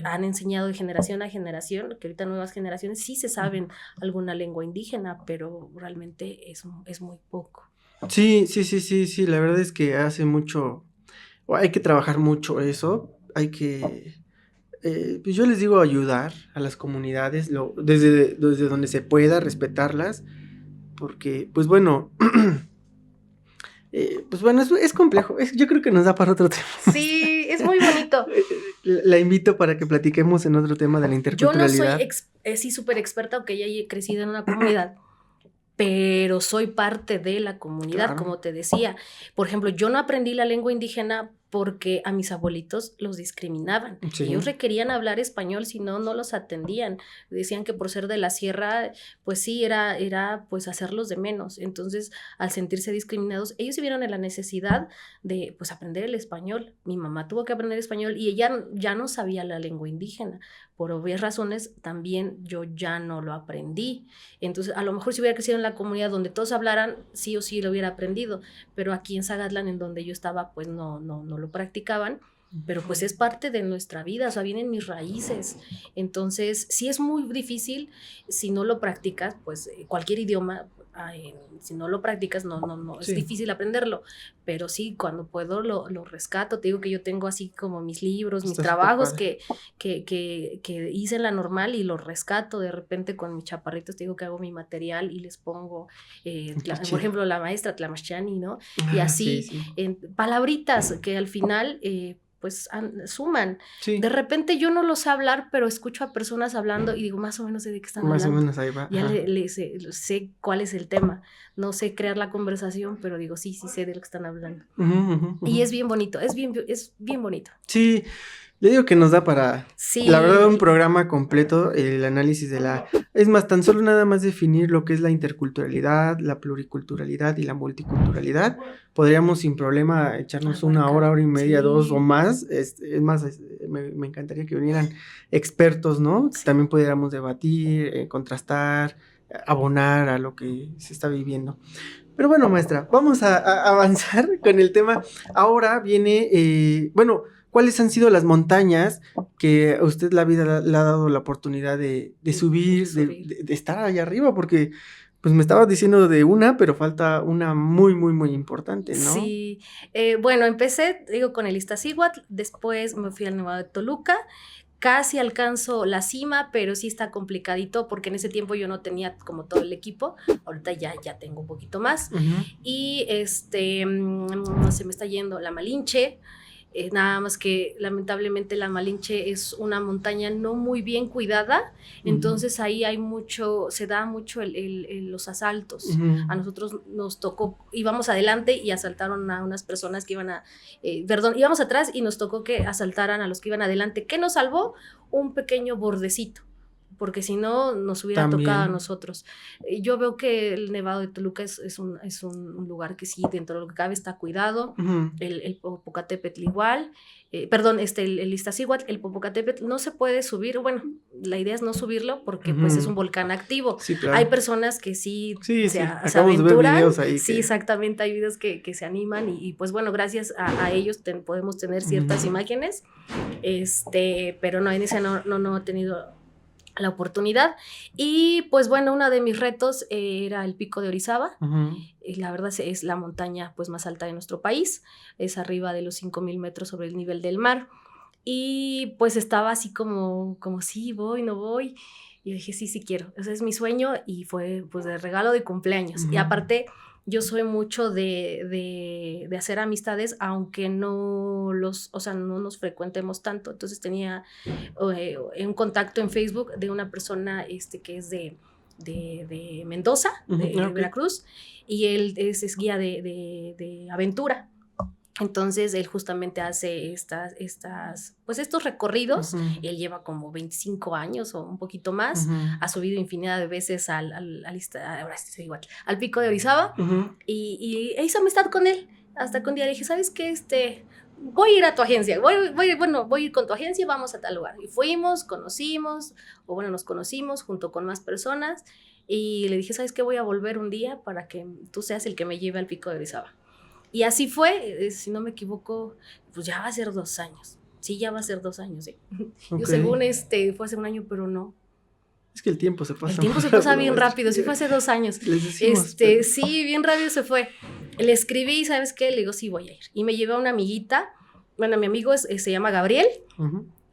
han enseñado de generación a generación, que ahorita nuevas generaciones sí se saben alguna lengua indígena, pero realmente es muy poco. Sí, la verdad es que hace mucho, o hay que trabajar mucho eso, hay que, pues yo les digo ayudar a las comunidades, desde donde se pueda, respetarlas, porque, pues bueno, es complejo, yo creo que nos da para otro tema. Sí, es muy bonito. La invito para que platiquemos en otro tema de la interculturalidad. Yo no soy sí súper experta, aunque ya he crecido en una comunidad, pero soy parte de la comunidad, Claro. como te decía. Por ejemplo, yo no aprendí la lengua indígena porque a mis abuelitos los discriminaban. Sí. Ellos requerían hablar español, si no, no los atendían. Decían que por ser de la sierra, pues sí, era pues hacerlos de menos. Entonces, al sentirse discriminados, ellos se vieron en la necesidad de pues aprender el español. Mi mamá tuvo que aprender español y ella ya no sabía la lengua indígena. Por obvias razones, también yo ya no lo aprendí. Entonces, a lo mejor si hubiera crecido en la comunidad donde todos hablaran, sí o sí lo hubiera aprendido, pero aquí en Zagatlán, en donde yo estaba, pues no lo practicaban, pero pues es parte de nuestra vida, o sea, vienen mis raíces. Entonces, sí es muy difícil si no lo practicas, pues cualquier idioma, si no lo practicas, no, Sí. es difícil aprenderlo, pero sí, cuando puedo lo rescato. Te digo que yo tengo así como mis libros, mis trabajos que hice en la normal y los rescato de repente con mis chaparritos. Te digo que hago mi material y les pongo, por ejemplo, la maestra Tlamashchani, ¿no? Y así, sí. Palabritas que al final pues suman. Sí. De repente yo no lo sé hablar, pero escucho a personas hablando y digo, más o menos sé de qué están hablando. Más o menos ahí va. Ya sé cuál es el tema. No sé crear la conversación, pero digo, sí sé de lo que están hablando. Y es bien bonito, es bien bonito. Sí, le digo que nos da para, la verdad, un programa completo, el análisis de es más, tan solo nada más definir lo que es la interculturalidad, la pluriculturalidad y la multiculturalidad. Podríamos sin problema echarnos una hora y media, 2 o más. Es más, me encantaría que vinieran expertos, ¿no? Sí. También pudiéramos debatir, contrastar, abonar a lo que se está viviendo. Pero bueno, maestra, vamos a avanzar con el tema. Ahora viene, ¿cuáles han sido las montañas que a usted la vida le ha dado la oportunidad de subir, de estar allá arriba? Porque pues me estabas diciendo de una, pero falta una muy, muy, muy importante, ¿no? Sí, bueno, empecé, con el Iztaccíhuatl, después me fui al Nevado de Toluca. Casi alcanzo la cima, pero sí está complicadito porque en ese tiempo yo no tenía como todo el equipo. Ahorita ya tengo un poquito más. Y se me está yendo la Malinche. Nada más que lamentablemente la Malinche es una montaña no muy bien cuidada, entonces ahí se da mucho los asaltos. A nosotros nos tocó, íbamos adelante y asaltaron a unas personas que íbamos atrás y nos tocó que asaltaran a los que iban adelante. ¿Qué nos salvó? Un pequeño bordecito, porque si no nos hubiera tocado a nosotros. Yo veo que el Nevado de Toluca es un lugar que sí, dentro de lo que cabe, está cuidado. El Popocatépetl igual, el Iztaccíhuatl, el Popocatépetl no se puede subir. Bueno, la idea es no subirlo porque pues es un volcán activo. Sí, claro. Hay personas que sí se aventuran. De ver videos ahí sí, exactamente, hay videos que se animan y pues bueno, gracias a ellos podemos tener ciertas imágenes, pero no, en ese no he tenido la oportunidad. Y pues bueno, uno de mis retos era el Pico de Orizaba. Y la verdad es la montaña pues más alta de nuestro país, es arriba de los 5,000 metros sobre el nivel del mar, y pues estaba así como sí, voy, no voy, y dije sí quiero, ese es mi sueño, y fue pues de regalo de cumpleaños. Y aparte yo soy mucho de hacer amistades, aunque no nos frecuentemos tanto. Entonces tenía un contacto en Facebook de una persona que es de Mendoza, de Veracruz, y él es guía de aventura. Entonces él justamente hace estos recorridos. Él lleva como 25 años o un poquito más. Ha subido infinidad de veces al Pico de Orizaba, y hice amistad con él. Hasta que un día le dije, ¿sabes qué? Voy a ir a tu agencia, voy a ir con tu agencia, vamos a tal lugar. Y fuimos, nos conocimos junto con más personas, y le dije, ¿sabes qué? Voy a volver un día para que tú seas el que me lleve al Pico de Orizaba. Y así fue, si no me equivoco, pues ya va a ser 2 años. Sí, ya va a ser 2 años, Yo según fue hace un año, pero no. Es que el tiempo se pasa. El tiempo se pasa bien rápido, sí fue hace 2 años. Les decimos, Sí, bien rápido se fue. Le escribí, ¿sabes qué? Le digo, sí, voy a ir. Y me llevé a una amiguita, bueno, mi amigo se llama Gabriel,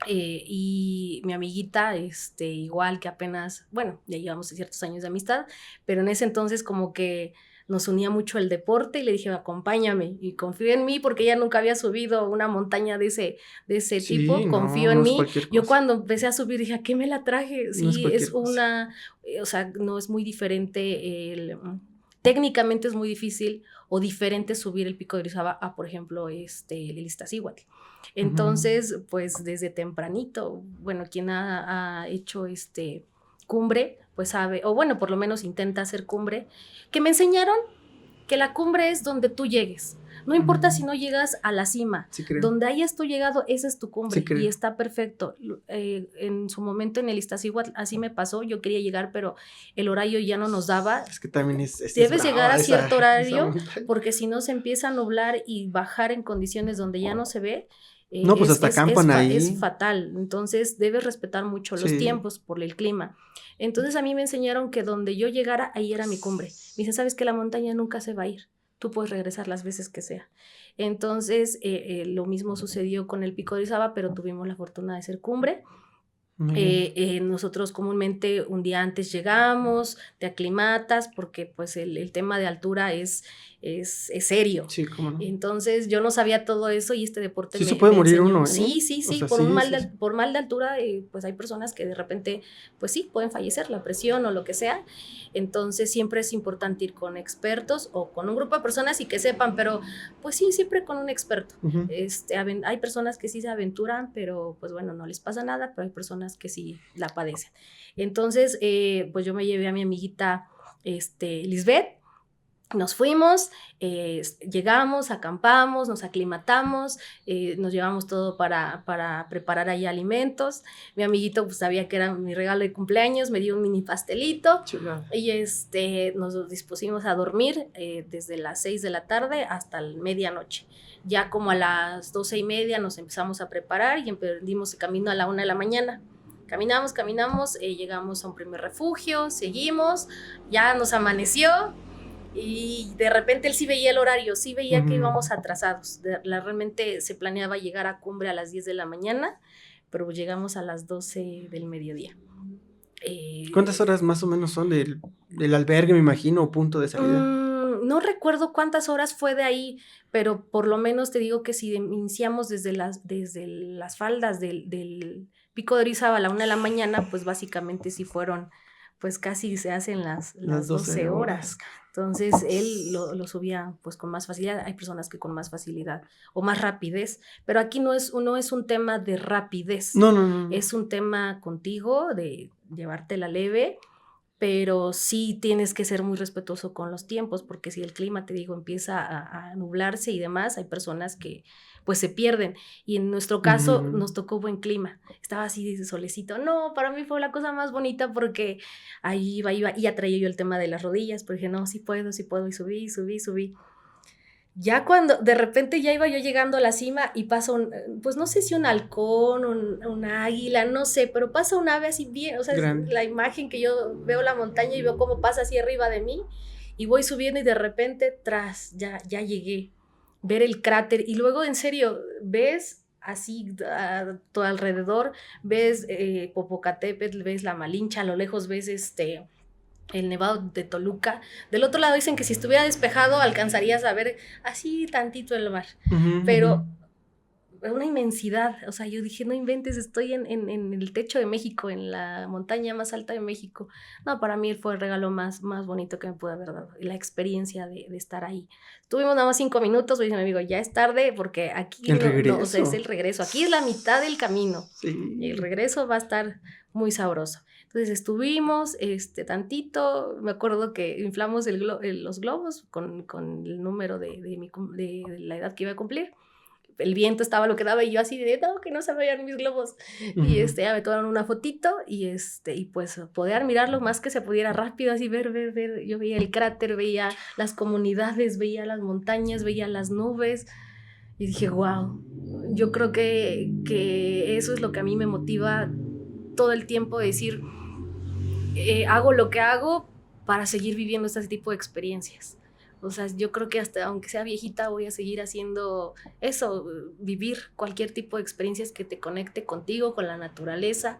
y mi amiguita, igual que apenas, bueno, ya llevamos ciertos años de amistad, pero en ese entonces como que nos unía mucho el deporte y le dije, acompáñame, y confío en mí porque ella nunca había subido una montaña de ese Sí, tipo, confío en no es mí. cualquier Yo cosa. cuando empecé a subir dije, ¿a qué me la traje? No es Sí, cualquier es cosa. o sea, no es muy diferente, técnicamente es muy difícil o diferente subir el Pico de Orizaba a, por ejemplo, el Iztaccíhuatl. Entonces, pues desde tempranito, bueno, quien ha hecho cumbre, pues sabe, o bueno, por lo menos intenta hacer cumbre, que me enseñaron que la cumbre es donde tú llegues. No importa si no llegas a la cima, Sí creo. donde hayas tú llegado, esa es tu cumbre, Sí creo. y está perfecto. En su momento en el Iztaccíhuatl así me pasó, yo quería llegar, pero el horario ya no nos daba. Es que también Debes llegar a cierto horario, montaña. porque si no se empieza a nublar y bajar en condiciones donde ya no se ve, No, pues hasta acampan ahí. es fatal. Entonces debes respetar mucho los Sí. tiempos por el clima. Entonces a mí me enseñaron que donde yo llegara, ahí era mi cumbre. Me dicen, sabes que la montaña nunca se va a ir, tú puedes regresar las veces que sea. Entonces lo mismo sucedió con el Pico de Orizaba, pero tuvimos la fortuna de ser cumbre. Nosotros comúnmente un día antes llegamos, te aclimatas, porque pues el tema de altura es serio. Sí, cómo no. Entonces yo no sabía todo eso y este deporte sí se puede morir enseñó. uno, ¿eh? Sí, O sea, por sí, un mal sí. por mal de altura, pues hay personas que de repente, pues sí, pueden fallecer, la presión o lo que sea. Entonces siempre es importante ir con expertos o con un grupo de personas y que sepan, pero pues sí, siempre con un experto. Hay personas que sí se aventuran, pero pues bueno, no les pasa nada, pero hay personas que sí la padecen. Entonces, pues yo me llevé a mi amiguita Lisbeth. Nos fuimos, llegamos, acampamos, nos aclimatamos, nos llevamos todo para preparar ahí alimentos. Mi amiguito pues sabía que era mi regalo de cumpleaños, me dio un mini pastelito. Chulada. Y nos dispusimos a dormir desde las 6 de la tarde hasta la medianoche. Ya como a las 12:30 nos empezamos a preparar y emprendimos el camino a la 1 de la mañana. Caminamos, llegamos a un primer refugio, seguimos, ya nos amaneció. Y de repente él sí veía el horario, sí veía que íbamos atrasados. Realmente se planeaba llegar a cumbre a las 10 de la mañana, pero llegamos a las 12 del mediodía. ¿Cuántas horas más o menos son del albergue, me imagino, o punto de salida? No recuerdo cuántas horas fue de ahí, pero por lo menos te digo que si iniciamos desde las faldas del Pico de Orizaba a la 1 de la mañana, pues básicamente sí fueron, pues casi se hacen las 12 horas. Entonces él lo subía pues con más facilidad. Hay personas que con más facilidad o más rapidez, pero aquí no es un tema de rapidez. No. Es un tema contigo de llevártela leve, pero sí tienes que ser muy respetuoso con los tiempos, porque si el clima, te digo, empieza a nublarse y demás, hay personas que pues se pierden, y en nuestro caso nos tocó buen clima, estaba así de solecito. No, para mí fue la cosa más bonita, porque ahí iba, y ya traía yo el tema de las rodillas, porque dije, no, sí puedo, y subí. Ya cuando de repente ya iba yo llegando a la cima y pasa pues no sé si un halcón, una águila, no sé, pero pasa un ave así bien, o sea, es la imagen que yo veo la montaña y veo cómo pasa así arriba de mí, y voy subiendo y de repente ya llegué, ver el cráter, y luego en serio ves así a todo alrededor, ves Popocatépetl, ves la Malinche, a lo lejos ves el Nevado de Toluca. Del otro lado dicen que si estuviera despejado alcanzarías a ver así tantito el mar, pero una inmensidad. O sea, yo dije, no inventes, estoy en el techo de México, en la montaña más alta de México. No, para mí fue el regalo más bonito que me pude haber dado, la experiencia de estar ahí. Tuvimos nada más 5 minutos, dice mi amigo, ya es tarde, porque aquí no, o sea, es el regreso, aquí es la mitad del camino, sí. Y el regreso va a estar muy sabroso. Entonces estuvimos tantito, me acuerdo que inflamos los globos con el número de la edad que iba a cumplir. El viento estaba lo que daba, y yo así de, no, que no se vayan mis globos. Y ya me tomaron una fotito, y pues poder mirarlo más que se pudiera rápido, así ver. Yo veía el cráter, veía las comunidades, veía las montañas, veía las nubes, y dije, wow, yo creo que eso es lo que a mí me motiva todo el tiempo, de decir, hago lo que hago para seguir viviendo este tipo de experiencias, O sea, yo creo que hasta aunque sea viejita voy a seguir haciendo eso, vivir cualquier tipo de experiencias que te conecte contigo, con la naturaleza.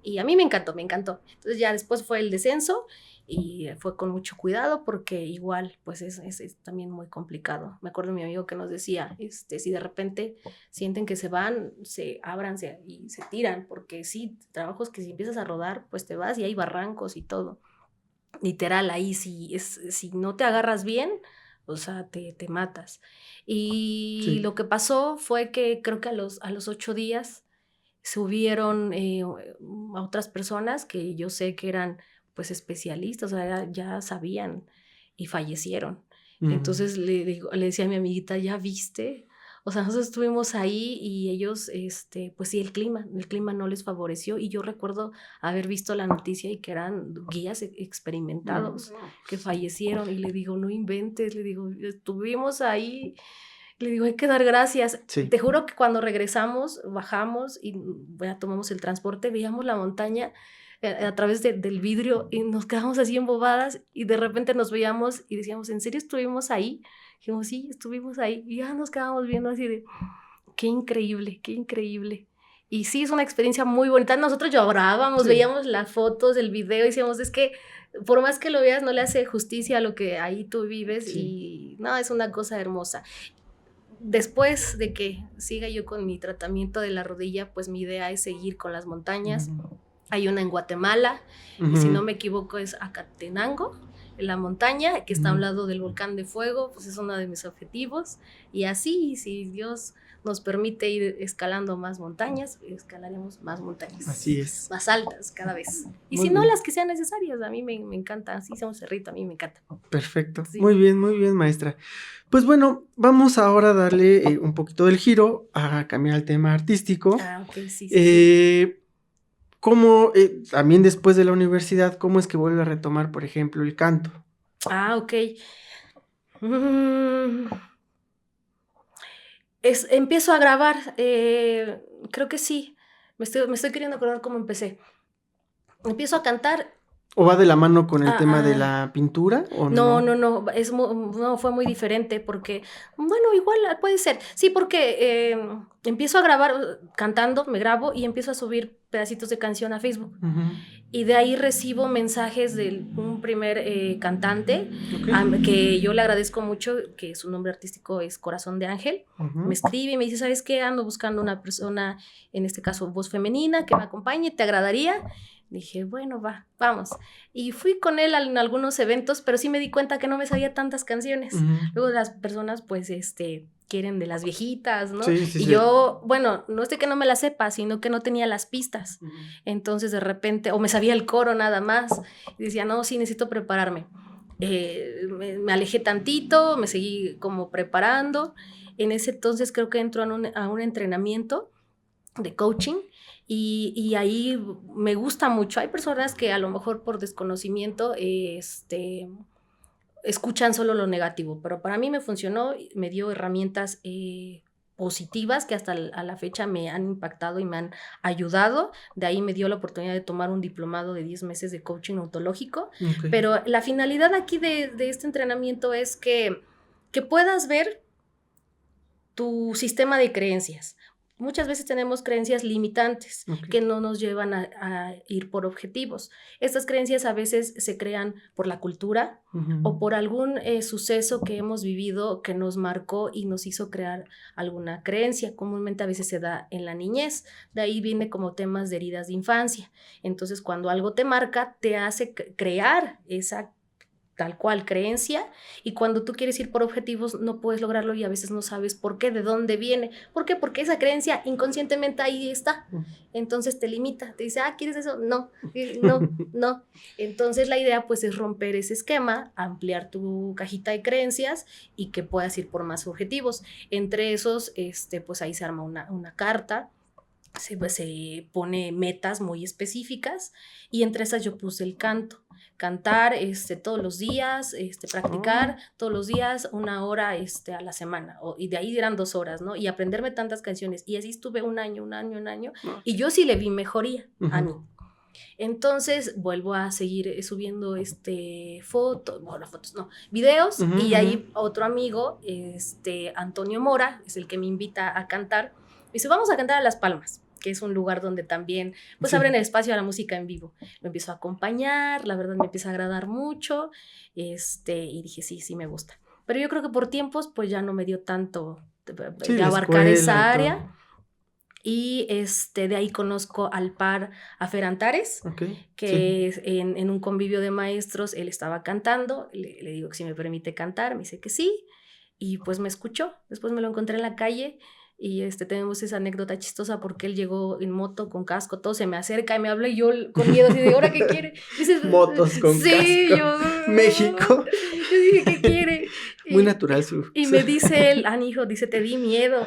Y a mí me encantó, me encantó. Entonces ya después fue el descenso y fue con mucho cuidado porque igual pues es también muy complicado. Me acuerdo de mi amigo que nos decía, si de repente sienten que se van, ábranse y se tiran, porque sí, trabajos que si empiezas a rodar pues te vas y hay barrancos y todo. Literal, ahí si no te agarras bien, o sea, te matas. Y Sí. lo que pasó fue que creo que a los 8 días subieron a otras personas que yo sé que eran pues especialistas, o sea, ya sabían y fallecieron. Entonces le decía a mi amiguita, ¿ya viste? O sea, nosotros estuvimos ahí y ellos, pues sí, el clima no les favoreció y yo recuerdo haber visto la noticia y que eran guías experimentados que fallecieron y le digo, no inventes, le digo, estuvimos ahí. Le digo, hay que dar gracias. Sí. Te juro que cuando regresamos, bajamos y ya tomamos el transporte, veíamos la montaña a través del vidrio y nos quedamos así embobadas y de repente nos veíamos y decíamos, ¿en serio estuvimos ahí? Dijimos, sí, estuvimos ahí. Y ya nos quedábamos viendo así de, qué increíble, qué increíble. Y sí, es una experiencia muy bonita. Nosotros llorábamos, veíamos las fotos, el video y decíamos, es que por más que lo veas, no le hace justicia a lo que ahí tú vives y no, es una cosa hermosa. Después de que siga yo con mi tratamiento de la rodilla, pues mi idea es seguir con las montañas. Hay una en Guatemala, y si no me equivoco es Acatenango, en la montaña, que está a un lado del volcán de fuego, pues es uno de mis objetivos. Y así, si Dios nos permite ir escalando más montañas, escalaremos más montañas. Así es. Más altas cada vez. Y Muy si no, bien. las que sean necesarias, a mí me encanta. Así sea un cerrito, a mí me encanta. Perfecto. Sí. Muy bien, maestra. Pues bueno, vamos ahora a darle un poquito del giro, a cambiar el tema artístico. Ah, ok, sí. ¿Cómo, también después de la universidad, cómo es que vuelve a retomar, por ejemplo, el canto? Ah, ok. Empiezo a grabar, creo que sí. Me estoy queriendo acordar cómo empecé. Empiezo a cantar. ¿O va de la mano con el tema de la pintura? ¿O no, fue muy diferente porque, bueno, igual puede ser. Sí, porque empiezo a grabar cantando, me grabo y empiezo a subir pedacitos de canción a Facebook. Y de ahí recibo mensajes de un primer cantante, que yo le agradezco mucho, que su nombre artístico es Corazón de Ángel. Me escribe y me dice, ¿sabes qué? Ando buscando una persona, en este caso voz femenina, que me acompañe, ¿te agradaría? Dije, bueno, vamos. Y fui con él en algunos eventos, pero sí me di cuenta que no me sabía tantas canciones. Luego las personas, pues, quieren de las viejitas, ¿no? Sí. Yo, bueno, no es de que no me las sepa, sino que no tenía las pistas. Entonces, de repente, o me sabía el coro nada más. Y decía, no, sí, necesito prepararme. Me alejé tantito, me seguí como preparando. En ese entonces creo que entro a un entrenamiento de coaching. Y ahí me gusta mucho. Hay personas que a lo mejor por desconocimiento escuchan solo lo negativo, pero para mí me funcionó, me dio herramientas positivas que hasta a la fecha me han impactado y me han ayudado. De ahí me dio la oportunidad de tomar un diplomado de 10 meses de coaching ontológico. Pero la finalidad aquí de este entrenamiento es que puedas ver tu sistema de creencias. Muchas veces tenemos creencias limitantes que no nos llevan a ir por objetivos. Estas creencias a veces se crean por la cultura o por algún suceso que hemos vivido que nos marcó y nos hizo crear alguna creencia. Comúnmente a veces se da en la niñez. De ahí viene como temas de heridas de infancia. Entonces, cuando algo te marca, te hace crear esa tal cual creencia, y cuando tú quieres ir por objetivos no puedes lograrlo y a veces no sabes por qué, de dónde viene. ¿Por qué? Porque esa creencia inconscientemente ahí está. Entonces te limita, te dice, ¿quieres eso? No. Entonces la idea pues es romper ese esquema, ampliar tu cajita de creencias y que puedas ir por más objetivos. Entre esos, pues ahí se arma una carta. Se pone metas muy específicas y entre esas yo puse el canto. Cantar todos los días, practicar todos los días 1 hora a la semana, y de ahí eran 2 horas, ¿no? Y aprenderme tantas canciones, y así estuve un año, y yo sí le vi mejoría a mí. Entonces vuelvo a seguir subiendo videos, y ahí otro amigo, Antonio Mora, es el que me invita a cantar. Me dice, vamos a cantar a Las Palmas, que es un lugar donde también pues abren el espacio a la música en vivo. Me empiezo a acompañar, la verdad me empieza a agradar mucho, y dije, sí me gusta. Pero yo creo que por tiempos pues ya no me dio tanto de abarcar esa área. Y de ahí conozco al par a Fer Antares, que en un convivio de maestros él estaba cantando, le digo que si me permite cantar, me dice que sí, y pues me escuchó. Después me lo encontré en la calle y tenemos esa anécdota chistosa porque él llegó en moto con casco, todo, se me acerca y me habla y yo con miedo así de, ¿ahora qué quiere? Dice, motos con casco. Yo, México. Yo dije, ¿qué quiere? Muy natural y me dice él, hijo, dice, te di miedo.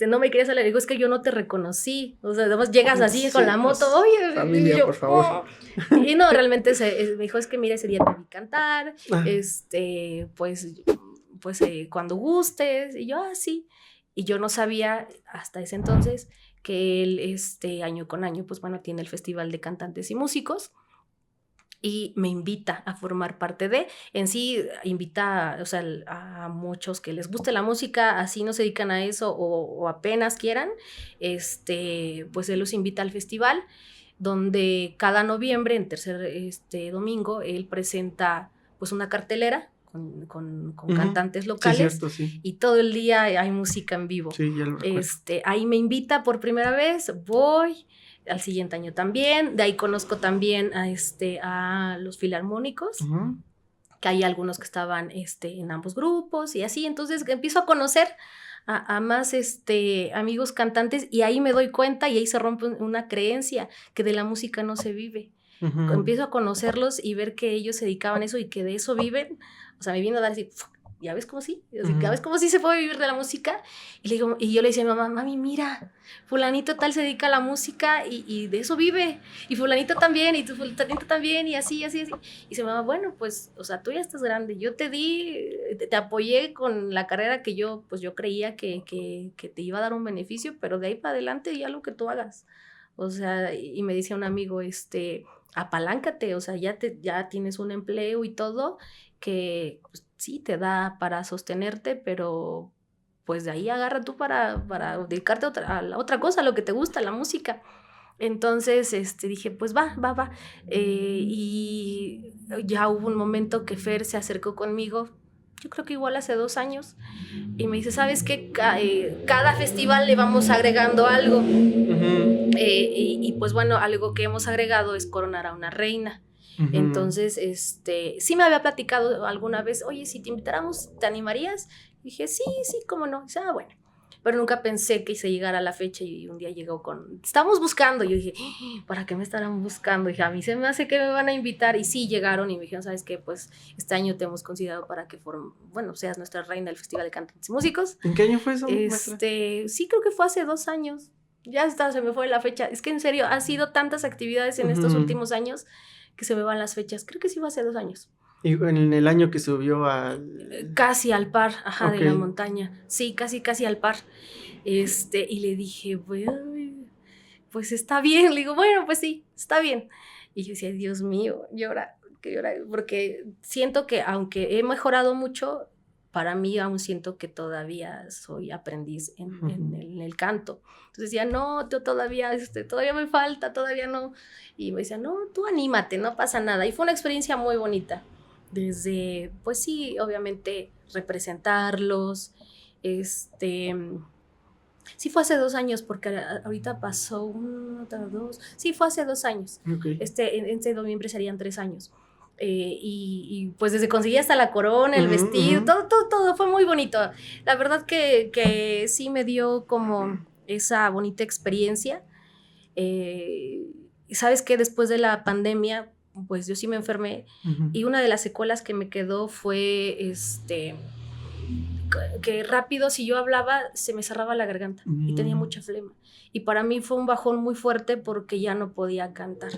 No me querías hablar, le digo, es que yo no te reconocí, o sea, además llegas así con la moto, oye, familia, yo, por favor. Oh. Y no, realmente me dijo, es que mira, ese día te vi cantar, pues cuando gustes, y yo, sí, y yo no sabía hasta ese entonces que él, año con año, pues bueno, tiene el Festival de Cantantes y Músicos, y me invita a formar parte de, en sí invita, o sea, a muchos que les guste la música, así no se dedican a eso o apenas quieran, pues él los invita al festival, donde cada noviembre, en tercer domingo, él presenta pues una cartelera con cantantes locales, sí, cierto, sí. Y todo el día hay música en vivo. Sí, ya lo recuerdo. Ahí me invita por primera vez, voy. Al siguiente año también, de ahí conozco también a los filarmónicos, que hay algunos que estaban en ambos grupos y así, entonces empiezo a conocer a más amigos cantantes y ahí me doy cuenta y ahí se rompe una creencia que de la música no se vive. Empiezo a conocerlos y ver que ellos se dedicaban a eso y que de eso viven, o sea, me vino a dar así, ¿ya ves cómo sí? ¿Ya ves cómo sí se puede vivir de la música? Y yo le decía a mi mamá, mami, mira, fulanito tal se dedica a la música y de eso vive, y fulanito también, y tu fulanito también, y así. Y dice, mamá, bueno, pues, o sea, tú ya estás grande, yo te apoyé con la carrera que yo creía que te iba a dar un beneficio, pero de ahí para adelante ya lo que tú hagas. O sea, y me decía un amigo, apaláncate, o sea, ya tienes un empleo y todo, que pues, sí te da para sostenerte, pero pues de ahí agarra tú para dedicarte a la otra cosa, a lo que te gusta, la música. Entonces dije, pues va. Y ya hubo un momento que Fer se acercó conmigo, yo creo que igual hace 2 años, y me dice, ¿sabes qué? Cada festival le vamos agregando algo. Y pues bueno, algo que hemos agregado es coronar a una reina. Entonces, sí me había platicado alguna vez, oye, si te invitáramos, ¿te animarías? Y dije, sí, cómo no. Y dice, bueno. Pero nunca pensé que se llegara la fecha y un día llegó estábamos buscando. Y yo dije, ¿para qué me estarán buscando? Y dije, a mí se me hace que me van a invitar. Y sí, llegaron y me dijeron, ¿sabes qué? Pues este año te hemos considerado para que seas nuestra reina del Festival de Cantantes y Músicos. ¿En qué año fue eso? Sí, creo que fue hace 2 años. Ya se me fue la fecha. Es que en serio, ha sido tantas actividades en estos últimos años que se me van las fechas. Creo que sí fue hace 2 años. ¿Y en el año que subió casi al par, de la montaña. Sí, casi al par. Y le dije, pues está bien. Le digo, bueno, pues sí, está bien. Y yo decía, Dios mío, llora, porque siento que aunque he mejorado mucho, para mí aún siento que todavía soy aprendiz en el canto. Entonces decía, no, todavía me falta, todavía no. Y me decía, no, tú anímate, no pasa nada. Y fue una experiencia muy bonita. Desde, pues sí, obviamente representarlos, sí fue hace 2 años, porque ahorita pasó 1, 2, sí fue hace 2 años, okay. En noviembre serían 3 años, y pues desde conseguí hasta la corona, el vestido, todo fue muy bonito, la verdad que sí me dio como esa bonita experiencia, y sabes que después de la pandemia, pues yo sí me enfermé, y una de las secuelas que me quedó fue que rápido, si yo hablaba, se me cerraba la garganta y tenía mucha flema. Y para mí fue un bajón muy fuerte porque ya no podía cantar.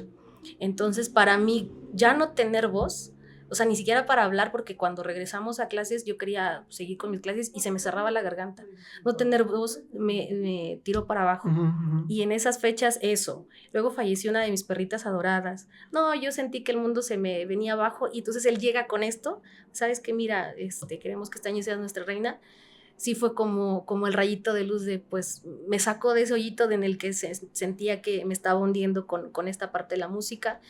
Entonces, para mí, ya no tener voz O sea, ni siquiera para hablar, porque cuando regresamos a clases yo quería seguir con mis clases y se me cerraba la garganta. No tener voz me tiró para abajo. Y en esas fechas eso. Luego falleció una de mis perritas adoradas. No, yo sentí que el mundo se me venía abajo y entonces él llega con esto. ¿Sabes qué? Mira, queremos que este año seas nuestra reina. Sí fue como el rayito de luz de, pues, me sacó de ese hoyito en el que sentía que me estaba hundiendo con esta parte de la música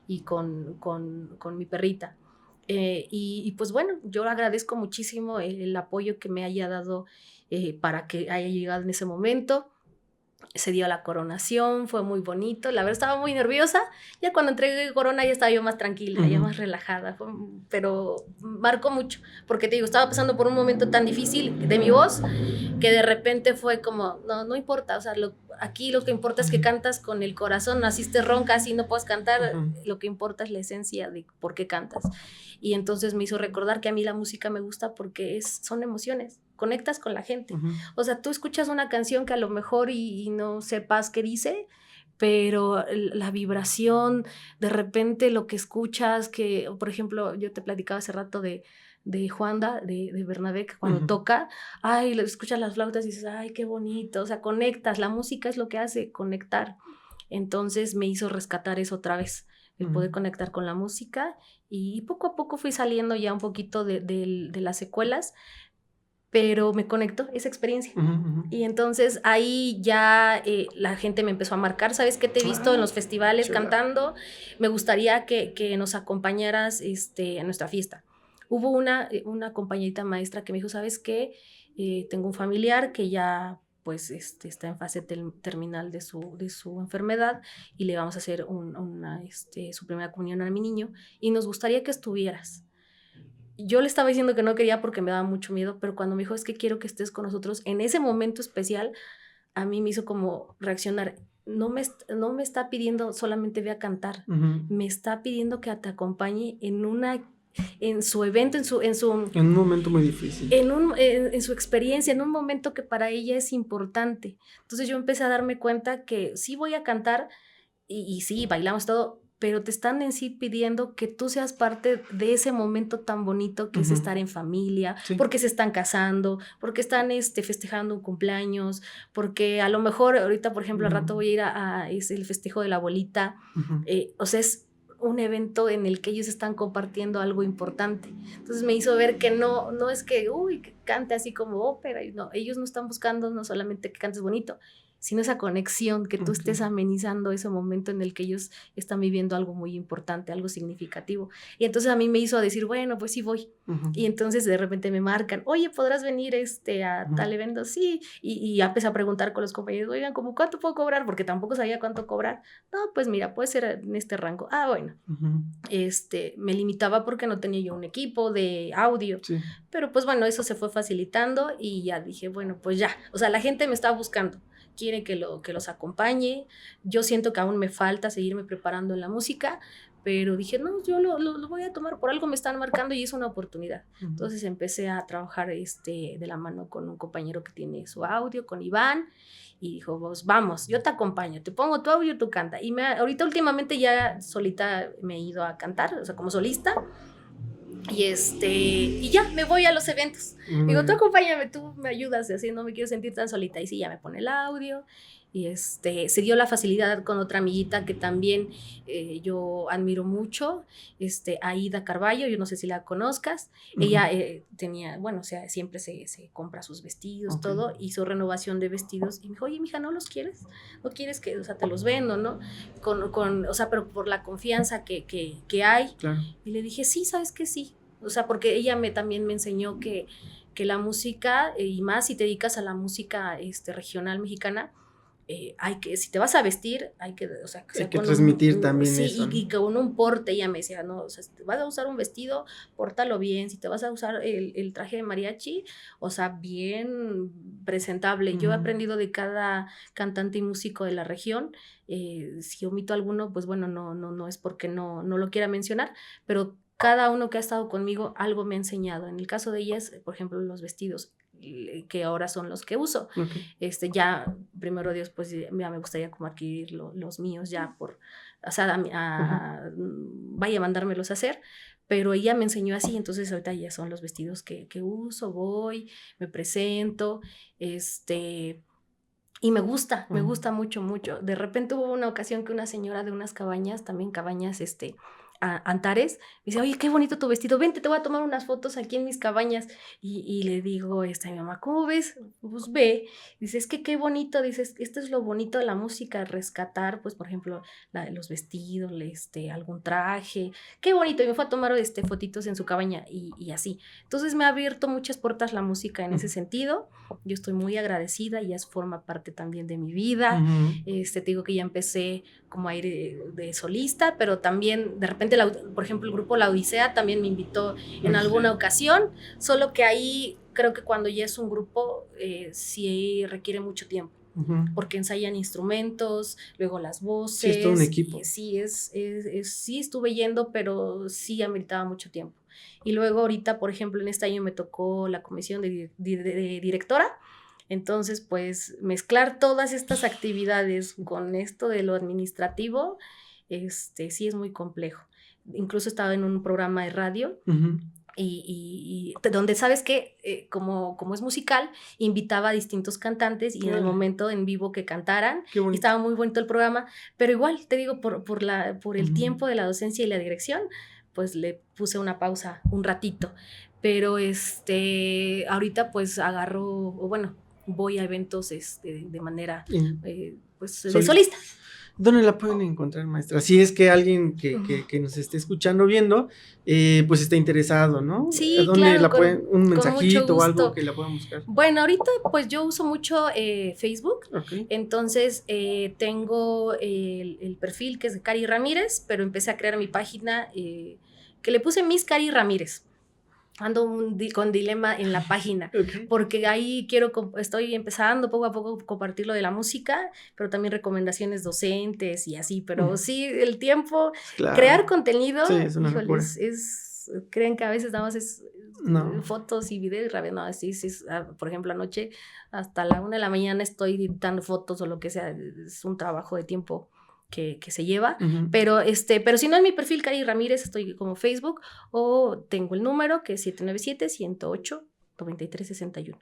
y con mi perrita. Y pues bueno, yo agradezco muchísimo el apoyo que me haya dado para que haya llegado en ese momento. Se dio la coronación, fue muy bonito, la verdad estaba muy nerviosa, ya cuando entregué corona ya estaba yo más tranquila, ya más relajada, pero marcó mucho, porque te digo, estaba pasando por un momento tan difícil de mi voz, que de repente fue como, no importa, o sea, aquí lo que importa es que cantas con el corazón, naciste ronca, así no puedes cantar, lo que importa es la esencia de por qué cantas, y entonces me hizo recordar que a mí la música me gusta porque son emociones, conectas con la gente. O sea, tú escuchas una canción que a lo mejor y no sepas qué dice, pero la vibración, de repente lo que escuchas, que, por ejemplo, yo te platicaba hace rato de Juanda, de Bernabé, que cuando toca, ay, escuchas las flautas y dices, ay, qué bonito, o sea, conectas, la música es lo que hace conectar. Entonces me hizo rescatar eso otra vez, el poder conectar con la música, y poco a poco fui saliendo ya un poquito de las secuelas, pero me conectó esa experiencia. Y entonces ahí ya la gente me empezó a marcar, ¿sabes qué? Te he visto en los festivales cantando, me gustaría que nos acompañaras en nuestra fiesta. Hubo una compañerita maestra que me dijo, ¿sabes qué? Tengo un familiar que ya pues está en fase terminal de su enfermedad y le vamos a hacer su primera comunión a mi niño y nos gustaría que estuvieras. Yo le estaba diciendo que no quería porque me daba mucho miedo, pero cuando me dijo, es que quiero que estés con nosotros en ese momento especial, a mí me hizo como reaccionar. No me está pidiendo solamente ve a cantar, me está pidiendo que te acompañe en su evento, en un momento muy difícil. En su experiencia, en un momento que para ella es importante. Entonces yo empecé a darme cuenta que sí voy a cantar y sí, bailamos todo, pero te están en sí pidiendo que tú seas parte de ese momento tan bonito que es estar en familia, porque se están casando, porque están festejando un cumpleaños, porque a lo mejor ahorita, por ejemplo, al rato voy a ir es el festejo de la abuelita, o sea, es un evento en el que ellos están compartiendo algo importante. Entonces me hizo ver que no es que, que cante así como ópera, no, ellos no están buscando no solamente que cantes bonito, sino esa conexión, que tú estés amenizando ese momento en el que ellos están viviendo algo muy importante, algo significativo. Y entonces a mí me hizo decir, bueno, pues sí voy. Y entonces de repente me marcan, oye, ¿podrás venir a tal evento? Sí. Y ya empecé a preguntar con los compañeros, oigan, ¿cómo cuánto puedo cobrar? Porque tampoco sabía cuánto cobrar. No, pues mira, puede ser en este rango. Ah, bueno. Me limitaba porque no tenía yo un equipo de audio. Sí. Pero pues bueno, eso se fue facilitando y ya dije, bueno, pues ya. O sea, la gente me está buscando. Quiere que los acompañe. Yo siento que aún me falta seguirme preparando en la música, pero dije, no, yo lo voy a tomar, por algo me están marcando y es una oportunidad. Entonces empecé a trabajar de la mano con un compañero que tiene su audio, con Iván, y dijo, vamos, yo te acompaño, te pongo tu audio, tú canta. Y ahorita últimamente ya solita me he ido a cantar, o sea, como solista. Y ya me voy a los eventos. Digo, tú acompáñame, tú me ayudas, así no me quiero sentir tan solita. Y sí, ya me pone el audio. Y se dio la facilidad con otra amiguita que también yo admiro mucho, Aida Carballo, yo no sé si la conozcas. Ella tenía, bueno, o sea, siempre se compra sus vestidos, todo, hizo renovación de vestidos y me dijo, oye, mija, ¿no los quieres? ¿No quieres que, o sea, te los vendo, no? O sea, pero por la confianza que hay. Claro. Y le dije, sí, ¿sabes qué? Sí. O sea, porque ella también me enseñó que la música, y más si te dedicas a la música regional mexicana, si te vas a vestir, hay que transmitir también eso. Y con un porte. Ella me decía, no, o sea, si te vas a usar un vestido, pórtalo bien. Si te vas a usar el traje de mariachi, o sea, bien presentable. Yo he aprendido de cada cantante y músico de la región. Si omito alguno, pues bueno, no es porque no lo quiera mencionar, pero cada uno que ha estado conmigo algo me ha enseñado. En el caso de ellas, por ejemplo, los vestidos, que ahora son los que uso. Ya, primero Dios, pues ya me gustaría como adquirir los míos ya vaya a mandármelos a hacer, pero ella me enseñó así, entonces ahorita ya son los vestidos que uso, voy, me presento, y me gusta mucho, mucho. De repente hubo una ocasión que una señora de unas cabañas, también cabañas, Antares, me dice, oye, qué bonito tu vestido, vente, te voy a tomar unas fotos aquí en mis cabañas. Y le digo a mi mamá, ¿cómo ves? Pues ve. Dice, es que qué bonito, dices, esto es lo bonito de la música, rescatar, pues, por ejemplo, los vestidos, algún traje, qué bonito. Y me fue a tomar fotitos en su cabaña y así. Entonces me ha abierto muchas puertas la música en ese sentido. Yo estoy muy agradecida, ya forma parte también de mi vida. Te digo que ya empecé como a ir de solista, pero también de repente, por ejemplo, el grupo La Odisea también me invitó en alguna ocasión, solo que ahí creo que cuando ya es un grupo sí requiere mucho tiempo. Porque ensayan instrumentos, luego las voces. Sí, es todo un equipo. Sí, sí estuve yendo, pero sí ameritaba mucho tiempo. Y luego ahorita, por ejemplo, en este año me tocó la comisión de directora. Entonces, pues, mezclar todas estas actividades con esto de lo administrativo, sí es muy complejo. Incluso estaba en un programa de radio y donde, ¿sabes qué? Como es musical, invitaba a distintos cantantes y en el momento en vivo que cantaran, y estaba muy bonito el programa, pero igual, te digo, por el tiempo de la docencia y la dirección, pues le puse una pausa un ratito. Pero ahorita pues voy a eventos de manera pues de solista. ¿Dónde la pueden encontrar, maestra? Si es que alguien que nos esté escuchando o viendo, pues está interesado, ¿no? Sí, ¿Dónde claro, la pueden, un mensajito o algo gusto. que la puedan buscar? Bueno, ahorita pues yo uso mucho Facebook, Okay. Entonces tengo el perfil que es de Cari Ramírez, pero empecé a crear mi página que le puse Miss Cari Ramírez. Ando con dilema en la página, porque ahí estoy empezando poco a poco a compartir lo de la música, pero también recomendaciones docentes y así, pero sí, el tiempo, crear contenido, sí, es una locura. Creen que a veces nada más es fotos y videos, no, sí, por ejemplo, anoche hasta la 1 de la mañana estoy editando fotos o lo que sea, es un trabajo de tiempo que se lleva, pero si no, en mi perfil Cari Ramírez estoy como Facebook, o tengo el número que es 797-108-9361.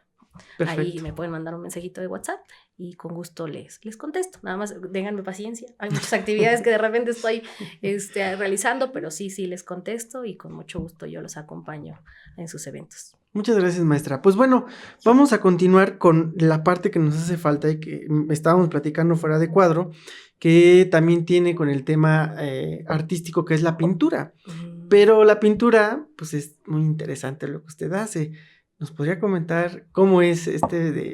Perfecto. Ahí me pueden mandar un mensajito de WhatsApp y con gusto les contesto. Nada más ténganme paciencia, hay muchas actividades que de repente estoy realizando, pero sí les contesto y con mucho gusto yo los acompaño en sus eventos. Muchas gracias, maestra. Pues bueno, vamos a continuar con la parte que nos hace falta y que estábamos platicando fuera de cuadro, que también tiene con el tema artístico, que es la pintura. Pero la pintura, pues es muy interesante lo que usted hace. ¿Nos podría comentar cómo es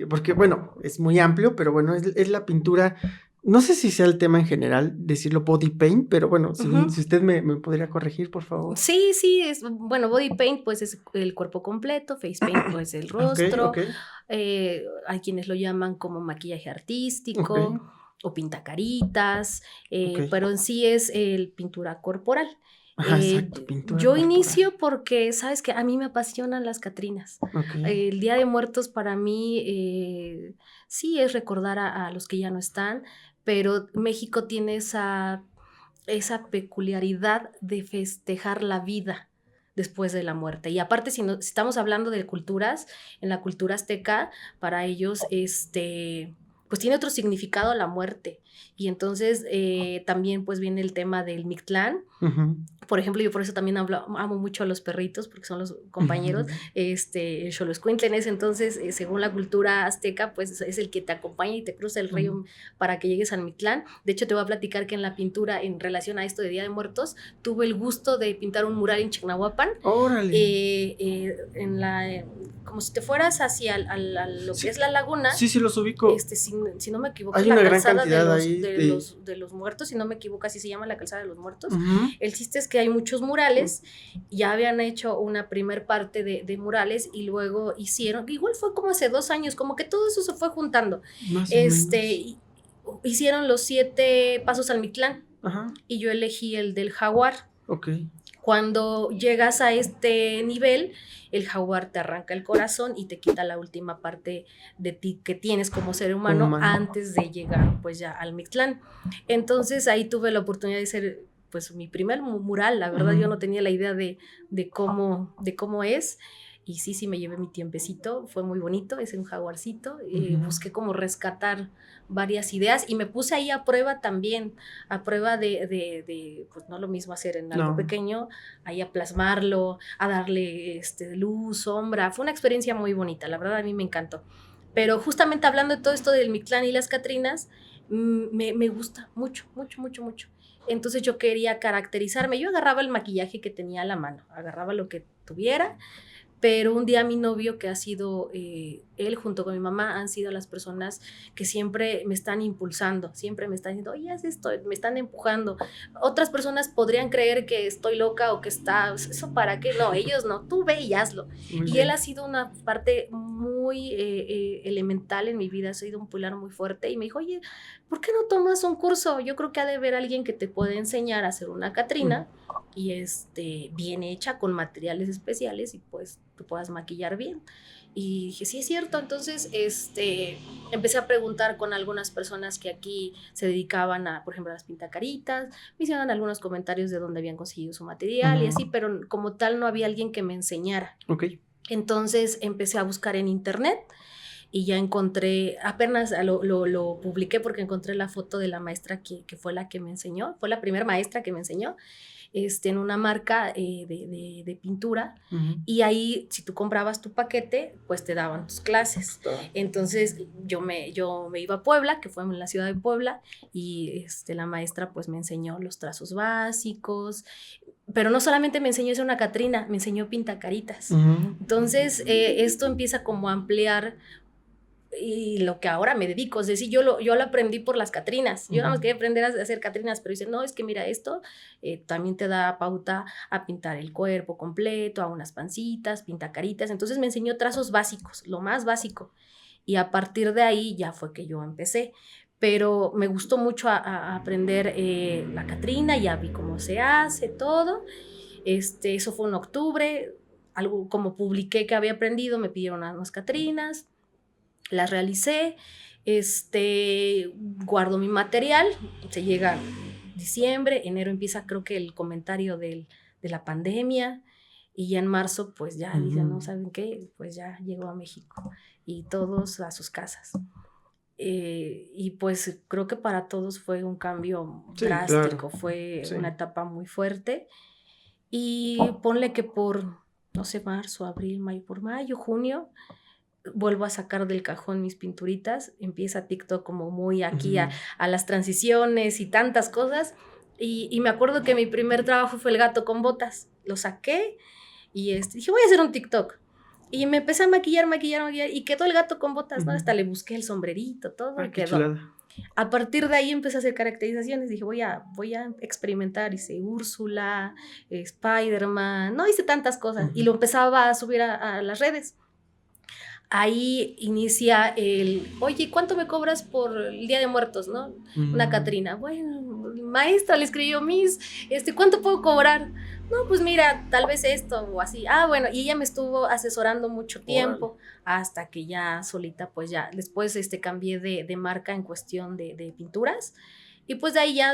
porque bueno, es muy amplio, pero bueno, es la pintura, no sé si sea el tema en general, decirlo body paint, pero bueno, si usted me podría corregir, por favor. Sí, body paint pues es el cuerpo completo, face paint pues el rostro, hay quienes lo llaman como maquillaje artístico o pintacaritas, pero en sí es pintura corporal. Exacto, pintura yo corporal. inicio porque, ¿sabes qué? A mí me apasionan las Catrinas. El Día de Muertos para mí sí es recordar a los que ya no están, pero México tiene esa peculiaridad de festejar la vida después de la muerte. Y aparte, si estamos hablando de culturas, en la cultura azteca, para ellos pues tiene otro significado la muerte. Y entonces también pues viene el tema del Mictlán. Por ejemplo, yo por eso también amo mucho a los perritos, porque son los compañeros. El Xoloitzcuintle en ese entonces, según la cultura azteca, pues es el que te acompaña y te cruza el río para que llegues al Mictlán. De hecho, te voy a platicar que en la pintura, en relación a esto de Día de Muertos, tuve el gusto de pintar un mural en Chignahuapan. ¡Órale! Como si te fueras hacia lo que es la laguna. Sí, los ubico. Si no me equivoco, hay la una calzada gran de los muertos, si no me equivoco, así se llama la calzada de los muertos. El chiste es que hay muchos murales, ya habían hecho una primer parte de murales y luego hicieron, igual fue como hace 2 años, como que todo eso se fue juntando. Hicieron los 7 pasos al Mictlán y yo elegí el del jaguar. Cuando llegas a este nivel, el jaguar te arranca el corazón y te quita la última parte de ti que tienes como ser humano antes de llegar pues ya al Mictlán. Entonces ahí tuve la oportunidad de ser pues mi primer mural, la verdad yo no tenía la idea de cómo es. Y sí, me llevé mi tiempecito, fue muy bonito, es un jaguarcito, busqué como rescatar varias ideas y me puse ahí a prueba también, a prueba de pues no lo mismo hacer en algo pequeño, ahí a plasmarlo, a darle luz, sombra, fue una experiencia muy bonita, la verdad a mí me encantó. Pero justamente hablando de todo esto del Mictlán y las Catrinas, me gusta mucho. Entonces yo quería caracterizarme, yo agarraba el maquillaje que tenía a la mano, agarraba lo que tuviera. Pero un día mi novio, que ha sido, él junto con mi mamá, han sido las personas que siempre me están impulsando, siempre me están diciendo, oye, haz esto, me están empujando. Otras personas podrían creer que estoy loca o que ¿eso para qué? No, ellos no, tú ve y hazlo. Y él ha sido una parte muy elemental en mi vida, ha sido un pilar muy fuerte y me dijo, oye, ¿por qué no tomas un curso? Yo creo que ha de haber alguien que te puede enseñar a hacer una Catrina y bien hecha con materiales especiales y pues tú puedas maquillar bien. Y dije, sí es cierto. Entonces empecé a preguntar con algunas personas que aquí se dedicaban a, por ejemplo, a las pintacaritas, me hicieron algunos comentarios de dónde habían conseguido su material y así, pero como tal no había alguien que me enseñara. Entonces empecé a buscar en internet y ya encontré, apenas lo publiqué porque encontré la foto de la maestra que fue la que me enseñó, fue la primera maestra que me enseñó, en una marca de pintura, y ahí si tú comprabas tu paquete, pues te daban tus clases. Entonces yo me iba a Puebla, que fue en la ciudad de Puebla, y la maestra pues me enseñó los trazos básicos, pero no solamente me enseñó a hacer una Catrina, me enseñó pintacaritas. Entonces esto empieza como a ampliar y lo que ahora me dedico, es decir, yo lo aprendí por las Catrinas, yo nada más quería aprender a hacer Catrinas, pero dice, no, es que mira esto, también te da pauta a pintar el cuerpo completo, a unas pancitas, pintacaritas, entonces me enseñó trazos básicos, lo más básico, y a partir de ahí ya fue que yo empecé, pero me gustó mucho a aprender la Catrina, ya vi cómo se hace todo, eso fue en octubre, algo como publiqué que había aprendido, me pidieron unas Catrinas, las realicé, guardo mi material, se llega diciembre, enero empieza creo que el comentario de la pandemia y ya en marzo pues ya dicen, no, ¿saben qué? Pues ya llegó a México y todos a sus casas. Y pues creo que para todos fue un cambio drástico, claro. Fue una etapa muy fuerte y ponle que por, no sé, marzo, abril, mayo, junio, vuelvo a sacar del cajón mis pinturitas, empieza TikTok como muy aquí a las transiciones y tantas cosas, y me acuerdo que mi primer trabajo fue el gato con botas, lo saqué y dije voy a hacer un TikTok, y me empecé a maquillar, y quedó el gato con botas, ¿no? Hasta le busqué el sombrerito, todo, y quedó. Chulada. A partir de ahí empecé a hacer caracterizaciones, dije voy a experimentar, hice Úrsula, Spider-Man, no hice tantas cosas, y lo empezaba a subir a las redes. Ahí inicia oye, ¿cuánto me cobras por el Día de Muertos, no? Una Catrina. Bueno, maestra, le escribió ¿cuánto puedo cobrar? No, pues mira, tal vez esto o así. Bueno, y ella me estuvo asesorando mucho tiempo, hasta que ya solita, pues ya, después cambié de marca en cuestión de pinturas, y pues de ahí ya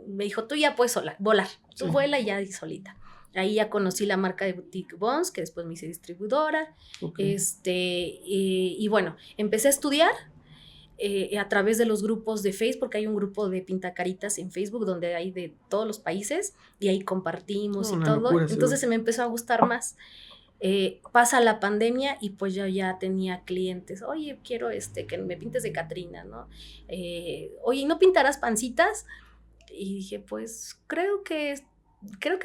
me dijo, tú ya puedes volar, tú vuela y ya solita. Ahí ya conocí la marca de Boutique Bones, que después me hice distribuidora. Y bueno, empecé a estudiar a través de los grupos de Facebook, porque hay un grupo de pintacaritas en Facebook donde hay de todos los países y ahí compartimos y todo. Locura, entonces se me empezó a gustar más. Pasa la pandemia y pues yo ya tenía clientes. Oye, quiero que me pintes de Catrina, ¿no? Oye, ¿no pintarás pancitas? Y dije, pues creo que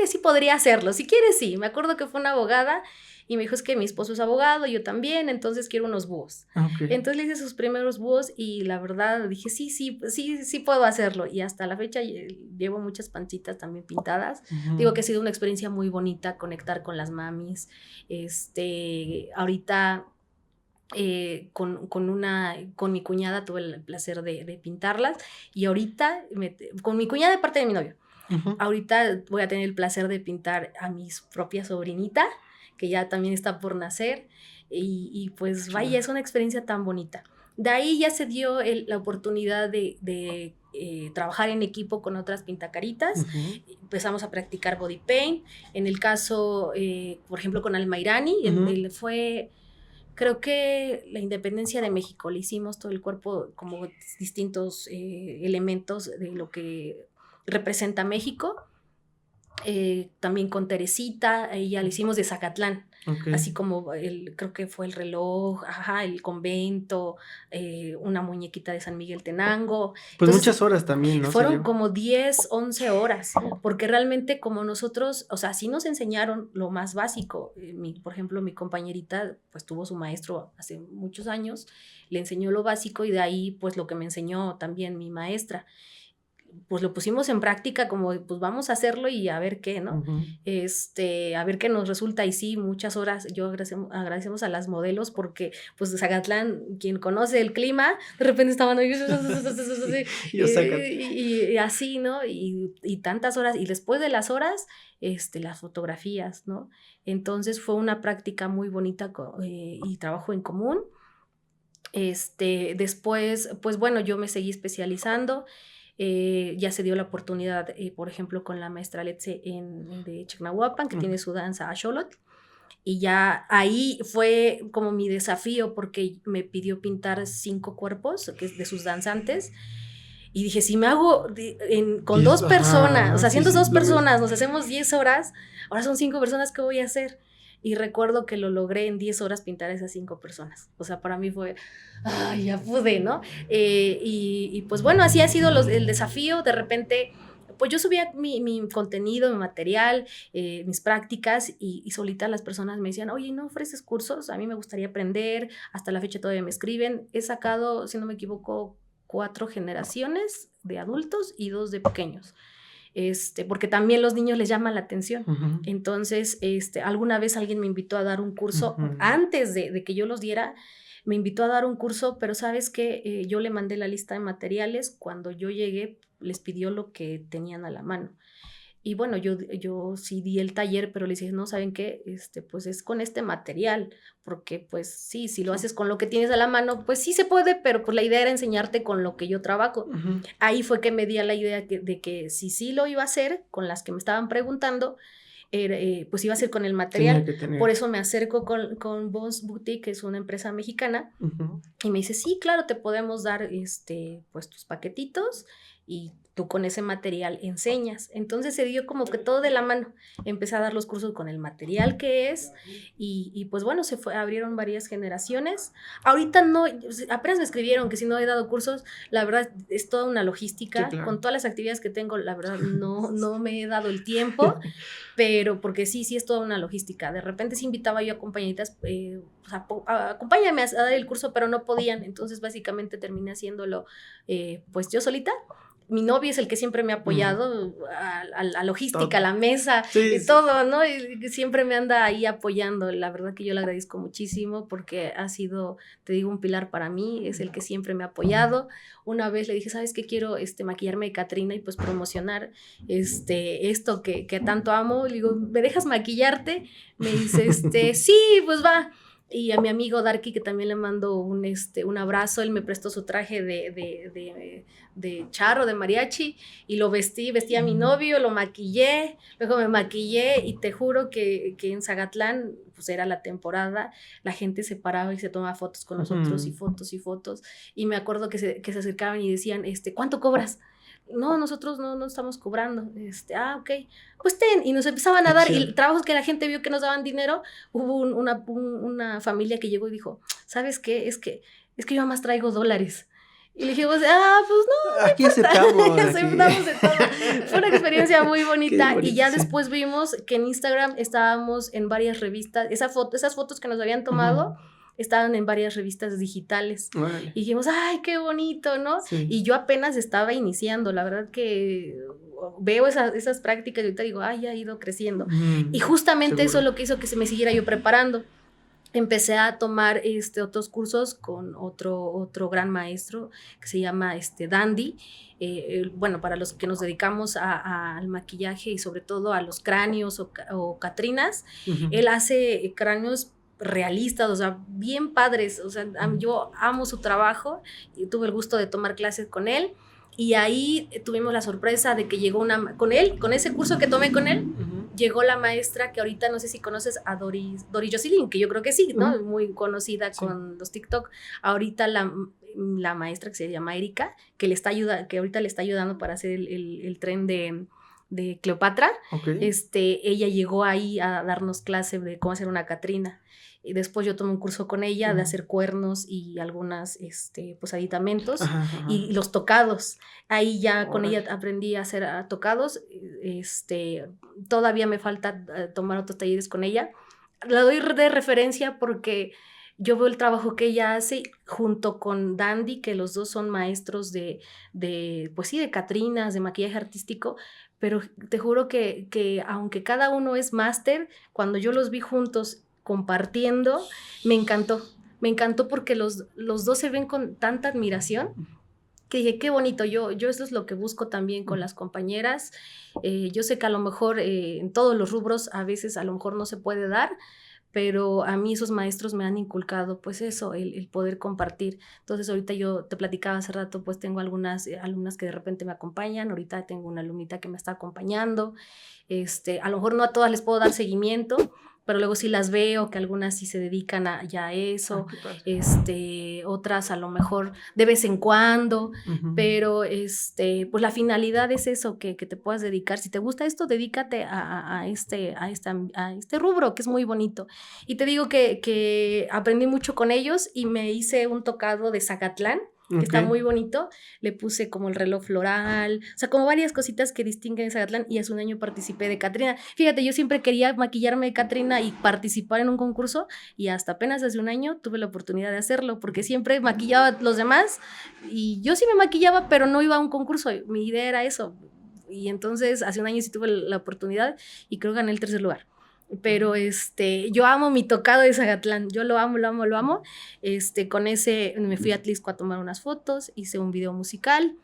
sí podría hacerlo, si quieres sí. Me acuerdo que fue una abogada y me dijo, es que mi esposo es abogado, yo también, entonces quiero unos búhos. Entonces le hice sus primeros búhos y la verdad dije, sí puedo hacerlo, y hasta la fecha llevo muchas pancitas también pintadas. Digo que ha sido una experiencia muy bonita conectar con las mamis. Ahorita con mi cuñada tuve el placer de pintarlas, y ahorita con mi cuñada de parte de mi novio. Ahorita voy a tener el placer de pintar a mi propia sobrinita, que ya también está por nacer, y pues vaya, es una experiencia tan bonita. De ahí ya se dio la oportunidad de trabajar en equipo con otras pintacaritas. Empezamos a practicar body paint. En el caso, por ejemplo, con Almairani, él fue, creo que la independencia de México, le hicimos todo el cuerpo como distintos elementos de lo que representa México. También con Teresita, ella le hicimos de Zacatlán, así como creo que fue el reloj, el convento, una muñequita de San Miguel Tenango. Pues entonces, muchas horas también, ¿no? Fueron como 10, 11 horas, porque realmente como nosotros, o sea, sí nos enseñaron lo más básico. Por ejemplo, mi compañerita pues tuvo su maestro hace muchos años, le enseñó lo básico y de ahí pues lo que me enseñó también mi maestra. Pues lo pusimos en práctica como, pues vamos a hacerlo y a ver qué, ¿no? A ver qué nos resulta. Y sí, muchas horas. Yo agradecemos a las modelos porque, pues, Zacatlán, quien conoce el clima, de repente estaban ahí, y así, ¿no? Y tantas horas. Y después de las horas, las fotografías, ¿no? Entonces fue una práctica muy bonita y trabajo en común. Después, pues bueno, yo me seguí especializando. Ya se dio la oportunidad, por ejemplo, con la maestra Letze de Chignahuapan, que tiene su danza Axolotl, y ya ahí fue como mi desafío, porque me pidió pintar 5 cuerpos que es de sus danzantes, y dije, si me hago con 2 personas, o sea, siendo 2 personas, nos hacemos 10 horas, ahora son 5 personas, ¿qué voy a hacer? Y recuerdo que lo logré en 10 horas pintar a esas 5 personas. O sea, para mí fue, ay, ya pude, ¿no? Y pues bueno, así ha sido el desafío. De repente, pues yo subía mi contenido, mi material, mis prácticas y solita las personas me decían, oye, ¿no ofreces cursos? A mí me gustaría aprender. Hasta la fecha todavía me escriben. He sacado, si no me equivoco, 4 generaciones de adultos y 2 de pequeños. Porque también los niños les llama la atención. Entonces, alguna vez alguien me invitó a dar un curso, antes de que yo los diera, me invitó a dar un curso, pero ¿sabes qué? Yo le mandé la lista de materiales, cuando yo llegué les pidió lo que tenían a la mano. Y bueno, yo sí di el taller, pero le dije, no, ¿saben qué? Pues es con este material, porque pues sí, si lo haces con lo que tienes a la mano, pues sí se puede, pero pues la idea era enseñarte con lo que yo trabajo. Ahí fue que me di a la idea de que si sí lo iba a hacer, con las que me estaban preguntando, pues iba a ser con el material. Por eso me acerco con Boss Boutique, que es una empresa mexicana, y me dice, sí, claro, te podemos dar pues tus paquetitos y tú con ese material enseñas. Entonces se dio como que todo de la mano. Empecé a dar los cursos con el material que es y pues bueno, abrieron varias generaciones. Ahorita no, apenas me escribieron que si no he dado cursos, la verdad es toda una logística. Sí, claro. Con todas las actividades que tengo, la verdad no me he dado el tiempo, pero porque sí es toda una logística. De repente sí invitaba yo a compañeritas, acompáñame a dar el curso, pero no podían. Entonces básicamente terminé haciéndolo pues yo solita. Mi novio es el que siempre me ha apoyado a la logística, todo. A la mesa, todo, ¿no? Y siempre me anda ahí apoyando. La verdad que yo le agradezco muchísimo porque ha sido, te digo, un pilar para mí. Es el que siempre me ha apoyado. Una vez le dije, ¿sabes qué? Quiero maquillarme de Catrina y pues promocionar esto que tanto amo. Le digo, ¿me dejas maquillarte? Me dice, sí, pues va. Y a mi amigo Darky, que también le mando un abrazo, él me prestó su traje de charro, de mariachi, y lo vestí a mi novio, lo maquillé, luego me maquillé, y te juro que en Zacatlán, pues era la temporada, la gente se paraba y se tomaba fotos con nosotros, y fotos, y me acuerdo que se acercaban y decían, ¿cuánto cobras? No, nosotros no estamos cobrando. Ok, pues ten. Y nos empezaban a dar, y trabajos que la gente vio que nos daban dinero. Hubo una familia que llegó y dijo, ¿sabes qué? Es que yo además traigo dólares. Y le dijimos, pues no. Aquí aceptamos. Aceptamos de todo. Fue una experiencia muy bonita. Y ya después vimos que en Instagram estábamos en varias revistas. Esas fotos que nos habían tomado, estaban en varias revistas digitales. Vale. Y dijimos, ¡ay, qué bonito!, ¿no? Sí. Y yo apenas estaba iniciando, la verdad que veo esas prácticas y ahorita digo, ¡ay, ha ido creciendo! Y justamente seguro. Eso es lo que hizo que se me siguiera yo preparando. Empecé a tomar otros cursos con otro gran maestro que se llama Dandy. Bueno, para los que nos dedicamos al maquillaje y sobre todo a los cráneos o catrinas, él hace cráneos realistas, o sea, bien padres. O sea, yo amo su trabajo y tuve el gusto de tomar clases con él. Y ahí tuvimos la sorpresa de que llegó con él, con ese curso que tomé con él, llegó la maestra que ahorita no sé si conoces a Doris Jocelyn, que yo creo que sí, ¿no? Muy conocida con los TikTok. Ahorita la maestra que se llama Erika, que ahorita le está ayudando para hacer el tren de Cleopatra. Ella llegó ahí a darnos clase de cómo hacer una Catrina. Y después yo tomé un curso con ella de hacer cuernos y algunas pues aditamentos y los tocados. Ahí ya con ella aprendí a hacer tocados. Todavía me falta tomar otros talleres con ella. La doy de referencia porque yo veo el trabajo que ella hace junto con Dandy, que los dos son maestros pues sí, de Catrinas, de maquillaje artístico, pero te juro que aunque cada uno es máster, cuando yo los vi juntos compartiendo, me encantó porque los dos se ven con tanta admiración que dije, qué bonito, yo eso es lo que busco también con las compañeras. Yo sé que a lo mejor en todos los rubros a veces a lo mejor no se puede dar, pero a mí esos maestros me han inculcado pues eso, el poder compartir. Entonces ahorita yo te platicaba hace rato, pues tengo algunas alumnas que de repente me acompañan, ahorita tengo una alumnita que me está acompañando, a lo mejor no a todas les puedo dar seguimiento, pero luego sí las veo, que algunas sí se dedican ya a eso, otras a lo mejor de vez en cuando, pero pues la finalidad es eso, que te puedas dedicar. Si te gusta esto, dedícate a este rubro, que es muy bonito. Y te digo que aprendí mucho con ellos y me hice un tocado de Zacatlán, que está muy bonito, le puse como el reloj floral, o sea, como varias cositas que distinguen Zacatlán, y hace un año participé de Catrina. Fíjate, yo siempre quería maquillarme de Catrina y participar en un concurso, y hasta apenas hace un año tuve la oportunidad de hacerlo, porque siempre maquillaba a los demás, y yo sí me maquillaba, pero no iba a un concurso, mi idea era eso, y entonces hace un año sí tuve la oportunidad, y creo que gané el 3er lugar. Pero yo amo mi tocado de Zacatlán, yo lo amo. Con ese me fui a Atlisco a tomar unas fotos, hice un video musical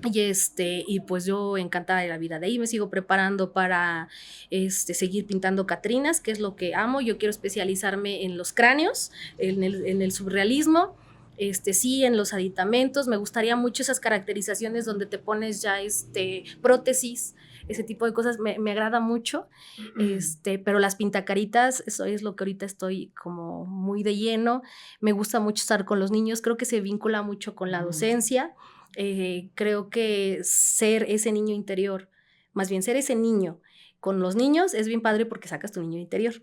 y pues yo encantada de la vida. De ahí me sigo preparando para seguir pintando Catrinas, que es lo que amo. Yo quiero especializarme en los cráneos, en el surrealismo. Sí, en los aditamentos, me gustaría mucho esas caracterizaciones donde te pones ya prótesis, ese tipo de cosas me agrada mucho, pero las pintacaritas, eso es lo que ahorita estoy como muy de lleno. Me gusta mucho estar con los niños, creo que se vincula mucho con la docencia. Creo que ser ese niño interior, más bien ser ese niño con los niños es bien padre porque sacas tu niño interior.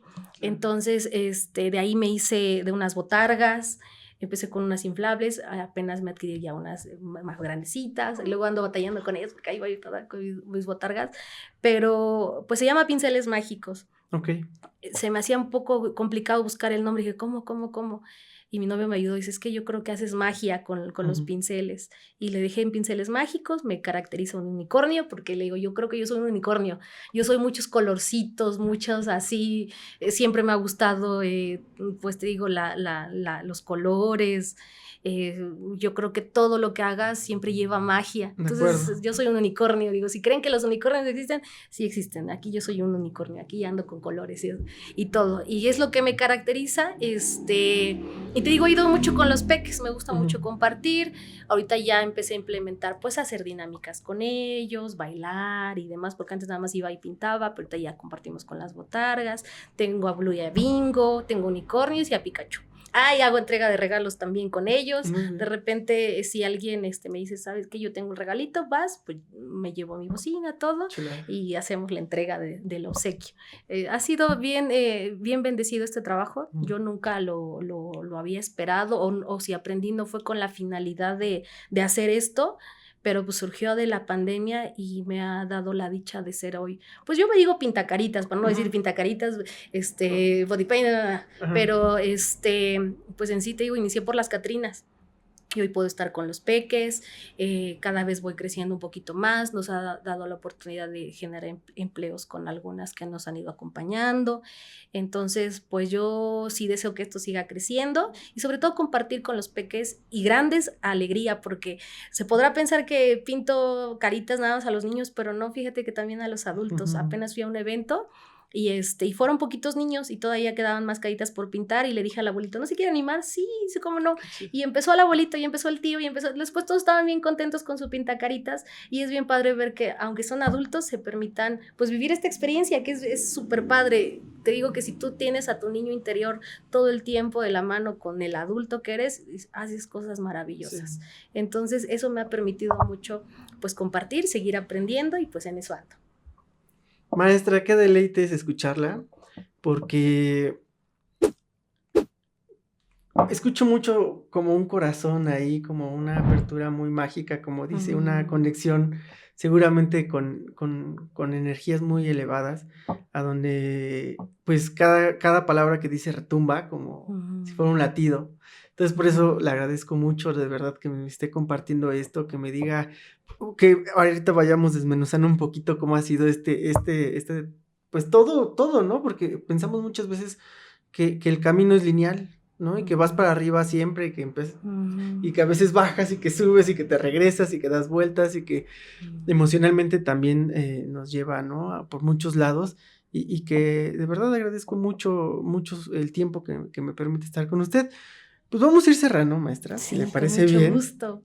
Entonces, de ahí me hice de unas botargas. Empecé con unas inflables, apenas me adquirí ya unas más grandecitas, y luego ando batallando con ellas porque ahí voy toda con mis botargas, pero pues se llama Pinceles Mágicos. Se me hacía un poco complicado buscar el nombre, y dije, ¿cómo? Y mi novio me ayudó, dice, es que yo creo que haces magia con los pinceles, y le dejé en Pinceles Mágicos. Me caracteriza un unicornio, porque le digo, yo creo que yo soy un unicornio, yo soy muchos colorcitos, muchos así, siempre me ha gustado, pues te digo, los colores, yo creo que todo lo que hagas siempre lleva magia, entonces yo soy un unicornio, digo, si creen que los unicornios existen, sí existen, aquí yo soy un unicornio, aquí ando con colores y todo, y es lo que me caracteriza, y te digo, he ido mucho con los peques, me gusta mucho compartir. Ahorita ya empecé a implementar, pues, hacer dinámicas con ellos, bailar y demás, porque antes nada más iba y pintaba, pero ahorita ya compartimos con las botargas. Tengo a Blue y a Bingo, tengo unicornios y a Pikachu. Y hago entrega de regalos también con ellos. De repente, si alguien me dice, ¿sabes qué? Yo tengo un regalito, vas, pues me llevo mi bocina, todo, y hacemos la entrega del obsequio. Ha sido bien bendecido este trabajo. Yo nunca lo había esperado, o si aprendí no fue con la finalidad de hacer esto, pero pues surgió de la pandemia y me ha dado la dicha de ser hoy, pues yo me digo pintacaritas, para no decir pintacaritas, body paint, pero pues en sí te digo, inicié por las Catrinas. Y hoy puedo estar con los peques, cada vez voy creciendo un poquito más, nos ha dado la oportunidad de generar empleos con algunas que nos han ido acompañando, entonces pues yo sí deseo que esto siga creciendo y sobre todo compartir con los peques y grandes alegría, porque se podrá pensar que pinto caritas nada más a los niños, pero no, fíjate que también a los adultos. Apenas fui a un evento y fueron poquitos niños y todavía quedaban más caritas por pintar y le dije al abuelito, ¿no se quiere animar? Sí, sí, cómo no. Y empezó el abuelito y empezó el tío después todos estaban bien contentos con su pintacaritas y es bien padre ver que aunque son adultos se permitan pues vivir esta experiencia que es súper padre. Te digo que si tú tienes a tu niño interior todo el tiempo de la mano con el adulto que eres, haces cosas maravillosas. Sí. Entonces eso me ha permitido mucho pues compartir, seguir aprendiendo y pues en eso ando. Maestra, qué deleite es escucharla, porque escucho mucho como un corazón ahí, como una apertura muy mágica, como dice, una conexión seguramente con energías muy elevadas, a donde pues cada palabra que dice retumba como si fuera un latido. Entonces por eso le agradezco mucho, de verdad, que me esté compartiendo esto, que me diga, que ahorita vayamos desmenuzando un poquito cómo ha sido pues todo, ¿no? Porque pensamos muchas veces que el camino es lineal, ¿no? Y que vas para arriba siempre, y que a veces bajas y que subes y que te regresas y que das vueltas y que emocionalmente también nos lleva, ¿no? Por muchos lados y que de verdad agradezco mucho el tiempo que me permite estar con usted. Pues vamos a ir cerrando, maestra, si le parece bien. Con mucho gusto.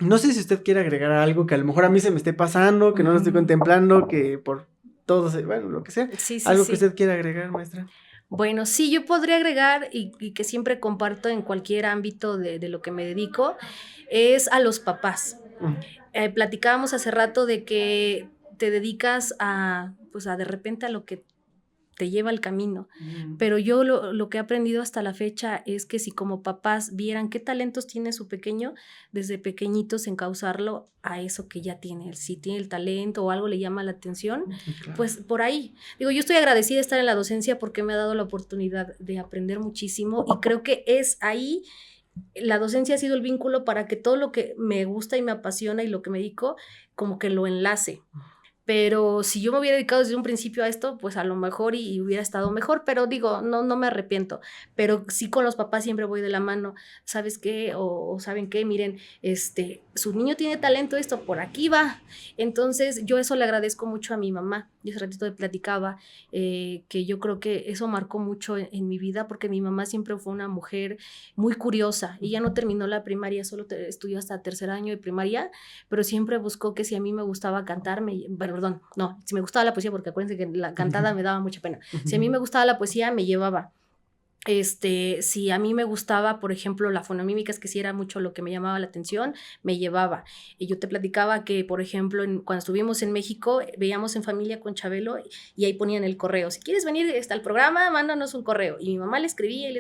No sé si usted quiere agregar algo que a lo mejor a mí se me esté pasando, que no lo estoy contemplando, que por todo, bueno, lo que sea. Sí, algo que usted quiera agregar, maestra. Bueno, sí, yo podría agregar y que siempre comparto en cualquier ámbito de lo que me dedico, es a los papás. Platicábamos hace rato de que te dedicas pues de repente a lo que te lleva el camino, pero yo lo que he aprendido hasta la fecha es que si como papás vieran qué talentos tiene su pequeño, desde pequeñitos encauzarlo a eso que ya tiene, si tiene el talento o algo le llama la atención, claro. Pues por ahí, digo, yo estoy agradecida de estar en la docencia porque me ha dado la oportunidad de aprender muchísimo y creo que es ahí. La docencia ha sido el vínculo para que todo lo que me gusta y me apasiona y lo que me dedico, como que lo enlace. Pero si yo me hubiera dedicado desde un principio a esto, pues a lo mejor y hubiera estado mejor, pero digo, no me arrepiento. Pero sí con los papás siempre voy de la mano, ¿sabes qué? O ¿saben qué? Miren, su niño tiene talento, esto por aquí va. Entonces yo eso le agradezco mucho a mi mamá. Yo hace ratito le platicaba que yo creo que eso marcó mucho en mi vida porque mi mamá siempre fue una mujer muy curiosa. Ella no terminó la primaria, solo estudió hasta tercer año de primaria, pero siempre buscó que si a mí me gustaba cantar, si me gustaba la poesía, porque acuérdense que la cantada me daba mucha pena. Si a mí me gustaba la poesía, me llevaba. Si a mí me gustaba, por ejemplo, la fonomímica, es que sí era mucho lo que me llamaba la atención, me llevaba. Y yo te platicaba que, por ejemplo, cuando estuvimos en México, veíamos En Familia con Chabelo y ahí ponían el correo. Si quieres venir al programa, mándanos un correo. Y mi mamá le escribía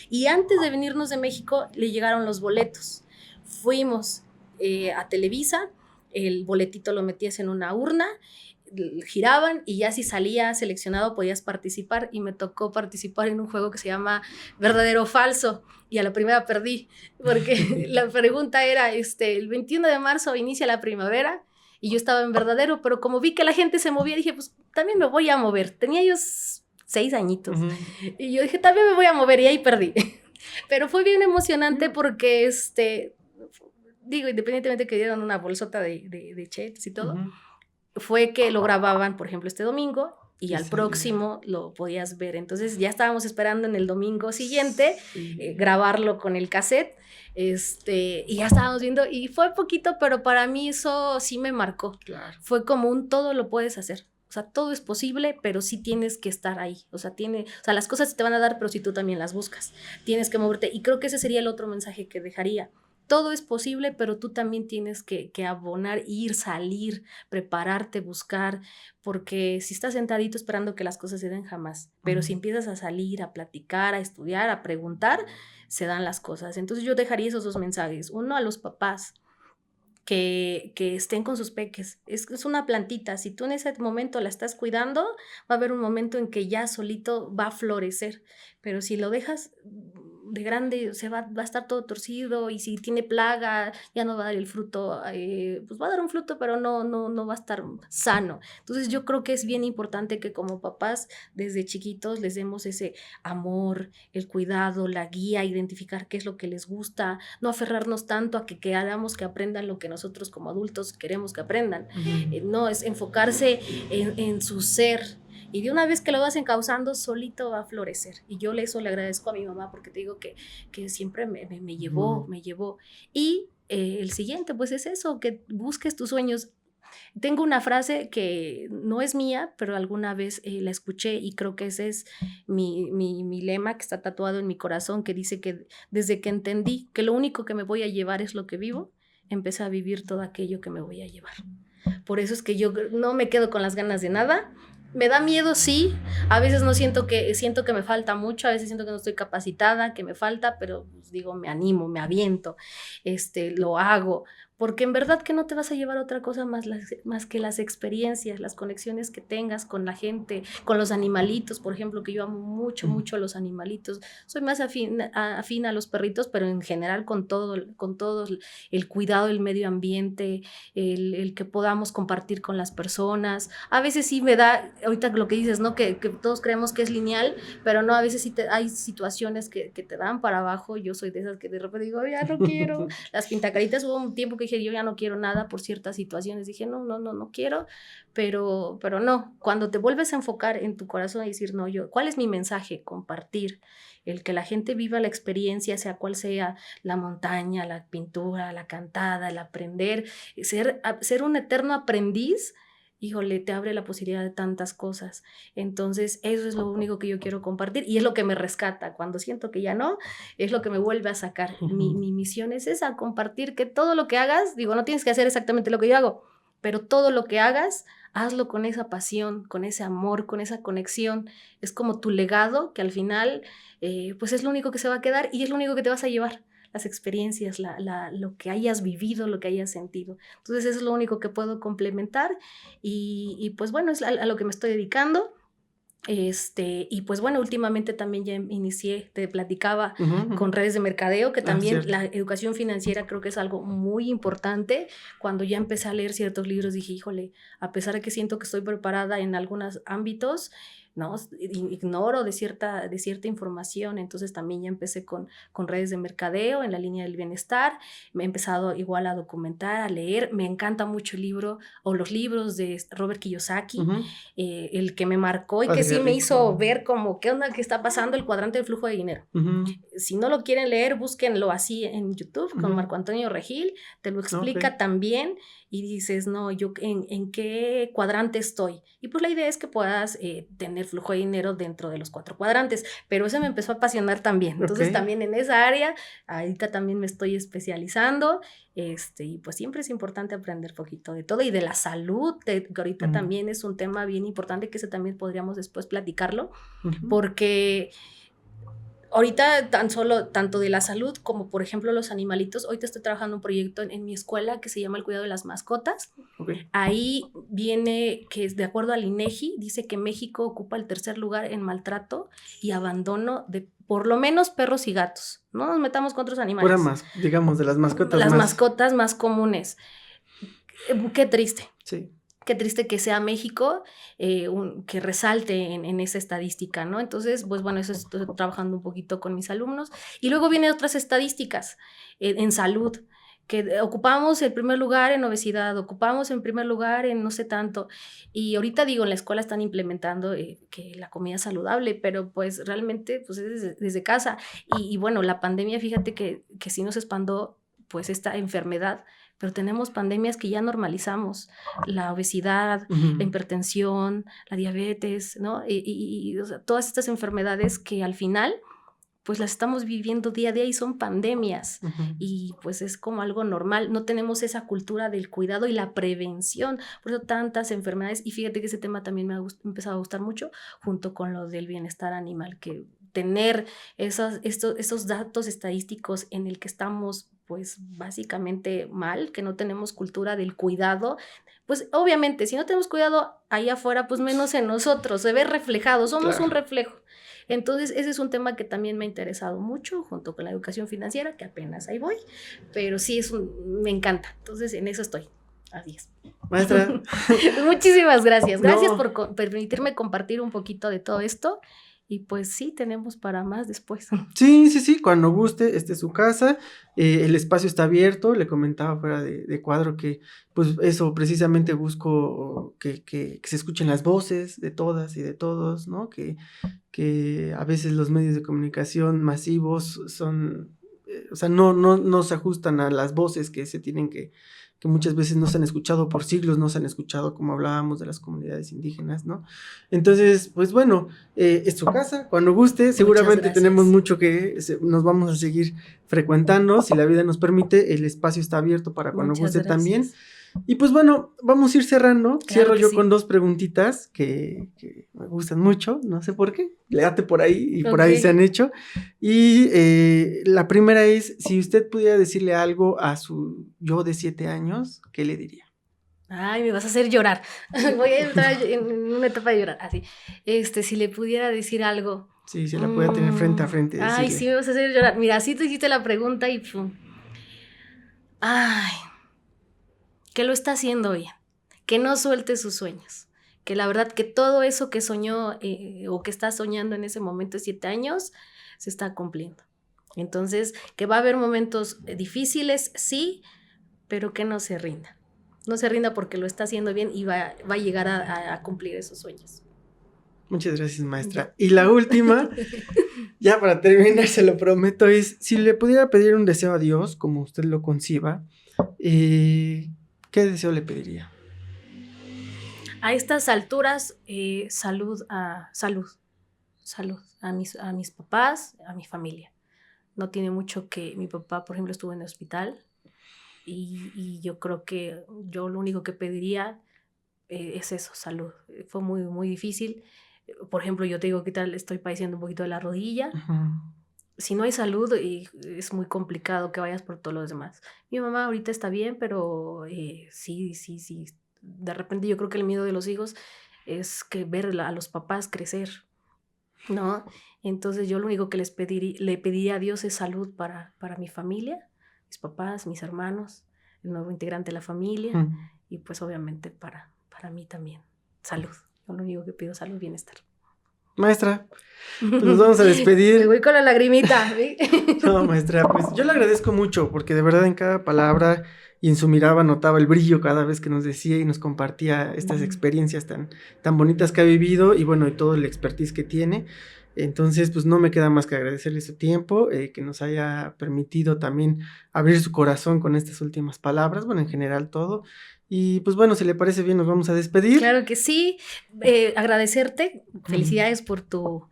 y antes de venirnos de México, le llegaron los boletos. Fuimos a Televisa, el boletito lo metías en una urna, giraban y ya si salía seleccionado podías participar y me tocó participar en un juego que se llama Verdadero o Falso y a la primera perdí porque la pregunta era el 21 de marzo inicia la primavera y yo estaba en verdadero, pero como vi que la gente se movía dije pues también me voy a mover, tenía yo 6 añitos y yo dije también me voy a mover y ahí perdí pero fue bien emocionante porque digo, independientemente que dieron una bolsota de chetos y todo, fue que lo grababan, por ejemplo, este domingo, y al próximo lo podías ver. Entonces ya estábamos esperando en el domingo siguiente grabarlo con el cassette, y ya estábamos viendo, y fue poquito, pero para mí eso sí me marcó. Claro. Fue como todo lo puedes hacer. O sea, todo es posible, pero sí tienes que estar ahí. O sea, las cosas te van a dar, pero si tú también las buscas. Tienes que moverte. Y creo que ese sería el otro mensaje que dejaría. Todo es posible, pero tú también tienes que abonar, ir, salir, prepararte, buscar, porque si estás sentadito esperando que las cosas se den, jamás. Pero si empiezas a salir, a platicar, a estudiar, a preguntar, se dan las cosas. Entonces yo dejaría esos 2 mensajes. Uno, a los papás, que estén con sus peques. Es una plantita. Si tú en ese momento la estás cuidando, va a haber un momento en que ya solito va a florecer. Pero si lo dejas de grande, va a estar todo torcido y si tiene plaga, ya no va a dar el fruto. Pues va a dar un fruto, pero no va a estar sano. Entonces yo creo que es bien importante que como papás, desde chiquitos, les demos ese amor, el cuidado, la guía, identificar qué es lo que les gusta, no aferrarnos tanto a que hagamos que aprendan lo que nosotros como adultos queremos que aprendan. No, es enfocarse en su ser y de una vez que lo vas encauzando, solito va a florecer. Y yo eso le agradezco a mi mamá porque te digo que siempre me llevó, me llevó. Y el siguiente, pues es eso, que busques tus sueños. Tengo una frase que no es mía, pero alguna vez la escuché y creo que ese es mi lema que está tatuado en mi corazón, que dice que desde que entendí que lo único que me voy a llevar es lo que vivo, empecé a vivir todo aquello que me voy a llevar. Por eso es que yo no me quedo con las ganas de nada. Me da miedo, sí. A veces siento que me falta mucho, a veces siento que no estoy capacitada, que me falta, pero pues, digo, me animo, me aviento, lo hago. Porque en verdad que no te vas a llevar otra cosa más que las experiencias, las conexiones que tengas con la gente, con los animalitos, por ejemplo, que yo amo mucho, mucho a los animalitos. Soy más afín a los perritos, pero en general con todo el cuidado del medio ambiente, el que podamos compartir con las personas. A veces sí me da, ahorita lo que dices, ¿no? Que todos creemos que es lineal, pero no, a veces sí hay situaciones que te dan para abajo. Yo soy de esas que de repente digo, ya no quiero. Las pintacaritas, hubo un tiempo que dije, yo ya no quiero nada por ciertas situaciones, dije, no quiero, pero no, cuando te vuelves a enfocar en tu corazón y decir, no, ¿cuál es mi mensaje? Compartir, el que la gente viva la experiencia, sea cual sea, la montaña, la pintura, la cantada, el aprender, ser un eterno aprendiz. Híjole, te abre la posibilidad de tantas cosas. Entonces, eso es lo único que yo quiero compartir y es lo que me rescata. Cuando siento que ya no, es lo que me vuelve a sacar. Mi misión es esa, compartir que todo lo que hagas, digo, no tienes que hacer exactamente lo que yo hago, pero todo lo que hagas, hazlo con esa pasión, con ese amor, con esa conexión. Es como tu legado que al final, pues es lo único que se va a quedar y es lo único que te vas a llevar. Las experiencias, lo que hayas vivido, lo que hayas sentido. Entonces eso es lo único que puedo complementar y pues bueno, es a lo que me estoy dedicando. Y pues bueno, últimamente también ya inicié, te platicaba con redes de mercadeo, que también la educación financiera creo que es algo muy importante. Cuando ya empecé a leer ciertos libros dije, híjole, a pesar de que siento que estoy preparada en algunos ámbitos, ¿no? Ignoro de cierta información, entonces también ya empecé con redes de mercadeo en la línea del bienestar, me he empezado igual a documentar, a leer, me encanta mucho el libro o los libros de Robert Kiyosaki, el que me marcó y que sí me hizo ver como qué onda que está pasando el cuadrante del flujo de dinero. Si no lo quieren leer, búsquenlo así en YouTube con Marco Antonio Regil, te lo explica también y dices, no, yo en qué cuadrante estoy. Y pues la idea es que puedas tener flujo de dinero dentro de los 4 cuadrantes, pero eso me empezó a apasionar también. Entonces también en esa área, ahorita también me estoy especializando, y pues siempre es importante aprender poquito de todo y de la salud, que ahorita también es un tema bien importante que ese también podríamos después platicarlo, porque ahorita tanto de la salud como por ejemplo los animalitos, ahorita estoy trabajando un proyecto en mi escuela que se llama el cuidado de las mascotas. Ahí viene que de acuerdo al INEGI dice que México ocupa el 3er lugar en maltrato y abandono de por lo menos perros y gatos. No nos metamos con otros animales. Pura más, digamos, de las mascotas. Las mascotas más comunes. Qué triste. Sí. Qué triste que sea México que resalte en esa estadística, ¿no? Entonces, pues bueno, eso estoy trabajando un poquito con mis alumnos. Y luego vienen otras estadísticas en salud, que ocupamos el primer lugar en obesidad, ocupamos en primer lugar en no sé tanto. Y ahorita digo, en la escuela están implementando que la comida es saludable, pero pues realmente pues es desde casa. Y bueno, la pandemia, fíjate que sí nos espantó pues esta enfermedad, pero tenemos pandemias que ya normalizamos, la obesidad, la hipertensión, la diabetes, ¿no? Y o sea, todas estas enfermedades que al final pues las estamos viviendo día a día y son pandemias y pues es como algo normal, no tenemos esa cultura del cuidado y la prevención, por eso tantas enfermedades. Y fíjate que ese tema también me ha empezado a gustar mucho junto con lo del bienestar animal, que tener esos datos estadísticos en el que estamos pues básicamente mal, que no tenemos cultura del cuidado, pues obviamente si no tenemos cuidado ahí afuera, pues menos en nosotros, se ve reflejado, somos un reflejo. Entonces ese es un tema que también me ha interesado mucho junto con la educación financiera, que apenas ahí voy, pero sí me encanta, entonces en eso estoy. Así es. Maestra. Muchísimas gracias por permitirme compartir un poquito de todo esto y pues sí, tenemos para más después. Sí, cuando guste, esta es su casa, el espacio está abierto, le comentaba fuera de cuadro que pues eso, precisamente busco que se escuchen las voces de todas y de todos, ¿no? Que a veces los medios de comunicación masivos son, o sea, no se ajustan a las voces que se tienen que muchas veces no se han escuchado por siglos, no se han escuchado, como hablábamos de las comunidades indígenas, ¿no? Entonces, pues bueno, es su casa, cuando guste, seguramente tenemos mucho nos vamos a seguir frecuentando, si la vida nos permite, el espacio está abierto para cuando guste también. Y pues bueno, vamos a ir cerrando. Claro, cierro yo con 2 preguntitas que me gustan mucho, no sé por qué, léate por ahí y por ahí se han hecho. Y la primera es, si usted pudiera decirle algo a su yo de 7 años, ¿qué le diría? Ay, me vas a hacer llorar. Voy a entrar en una etapa de llorar, así. Si le pudiera decir algo. Sí, se la puede tener frente a frente. Ay, sí, me vas a hacer llorar. Mira, así te hiciste la pregunta y... Ay... que lo está haciendo bien, que no suelte sus sueños, que la verdad que todo eso que soñó o que está soñando en ese momento de 7 años, se está cumpliendo. Entonces, que va a haber momentos difíciles, sí, pero que no se rinda. No se rinda porque lo está haciendo bien y va a llegar a cumplir esos sueños. Muchas gracias, maestra. Y la última, ya para terminar, se lo prometo, es si le pudiera pedir un deseo a Dios, como usted lo conciba, ¿qué deseo le pediría? A estas alturas, salud a mis papás, a mi familia. No tiene mucho que mi papá, por ejemplo, estuvo en el hospital y yo creo que yo lo único que pediría es eso, salud. Fue muy, muy difícil. Por ejemplo, yo te digo que tal, estoy padeciendo un poquito de la rodilla. Uh-huh. Si no hay salud, es muy complicado que vayas por todos los demás. Mi mamá ahorita está bien, pero sí. De repente yo creo que el miedo de los hijos es que ver a los papás crecer, ¿no? Entonces yo lo único que le pediría a Dios es salud para mi familia, mis papás, mis hermanos, el nuevo integrante de la familia, y pues obviamente para mí también, salud. Yo lo único que pido es salud, bienestar. Maestra, pues nos vamos a despedir. Me voy con la lagrimita. No, maestra, pues yo le agradezco mucho porque de verdad en cada palabra y en su mirada notaba el brillo cada vez que nos decía y nos compartía estas experiencias tan bonitas que ha vivido y bueno, y todo el expertise que tiene. Entonces, pues no me queda más que agradecerle su tiempo, que nos haya permitido también abrir su corazón con estas últimas palabras, bueno, en general todo. Y pues bueno, si le parece bien, nos vamos a despedir. Claro que sí, agradecerte, felicidades por tu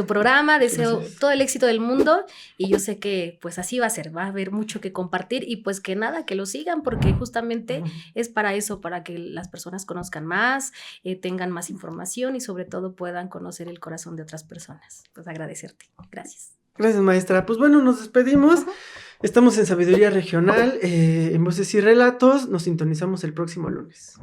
programa, deseo todo el éxito del mundo y yo sé que pues así va a ser, va a haber mucho que compartir y pues que nada, que lo sigan porque justamente es para eso, para que las personas conozcan más, tengan más información y sobre todo puedan conocer el corazón de otras personas. Pues agradecerte, gracias. Gracias, maestra. Pues bueno, nos despedimos. Estamos en Sabiduría Regional, en Voces y Relatos. Nos sintonizamos el próximo lunes.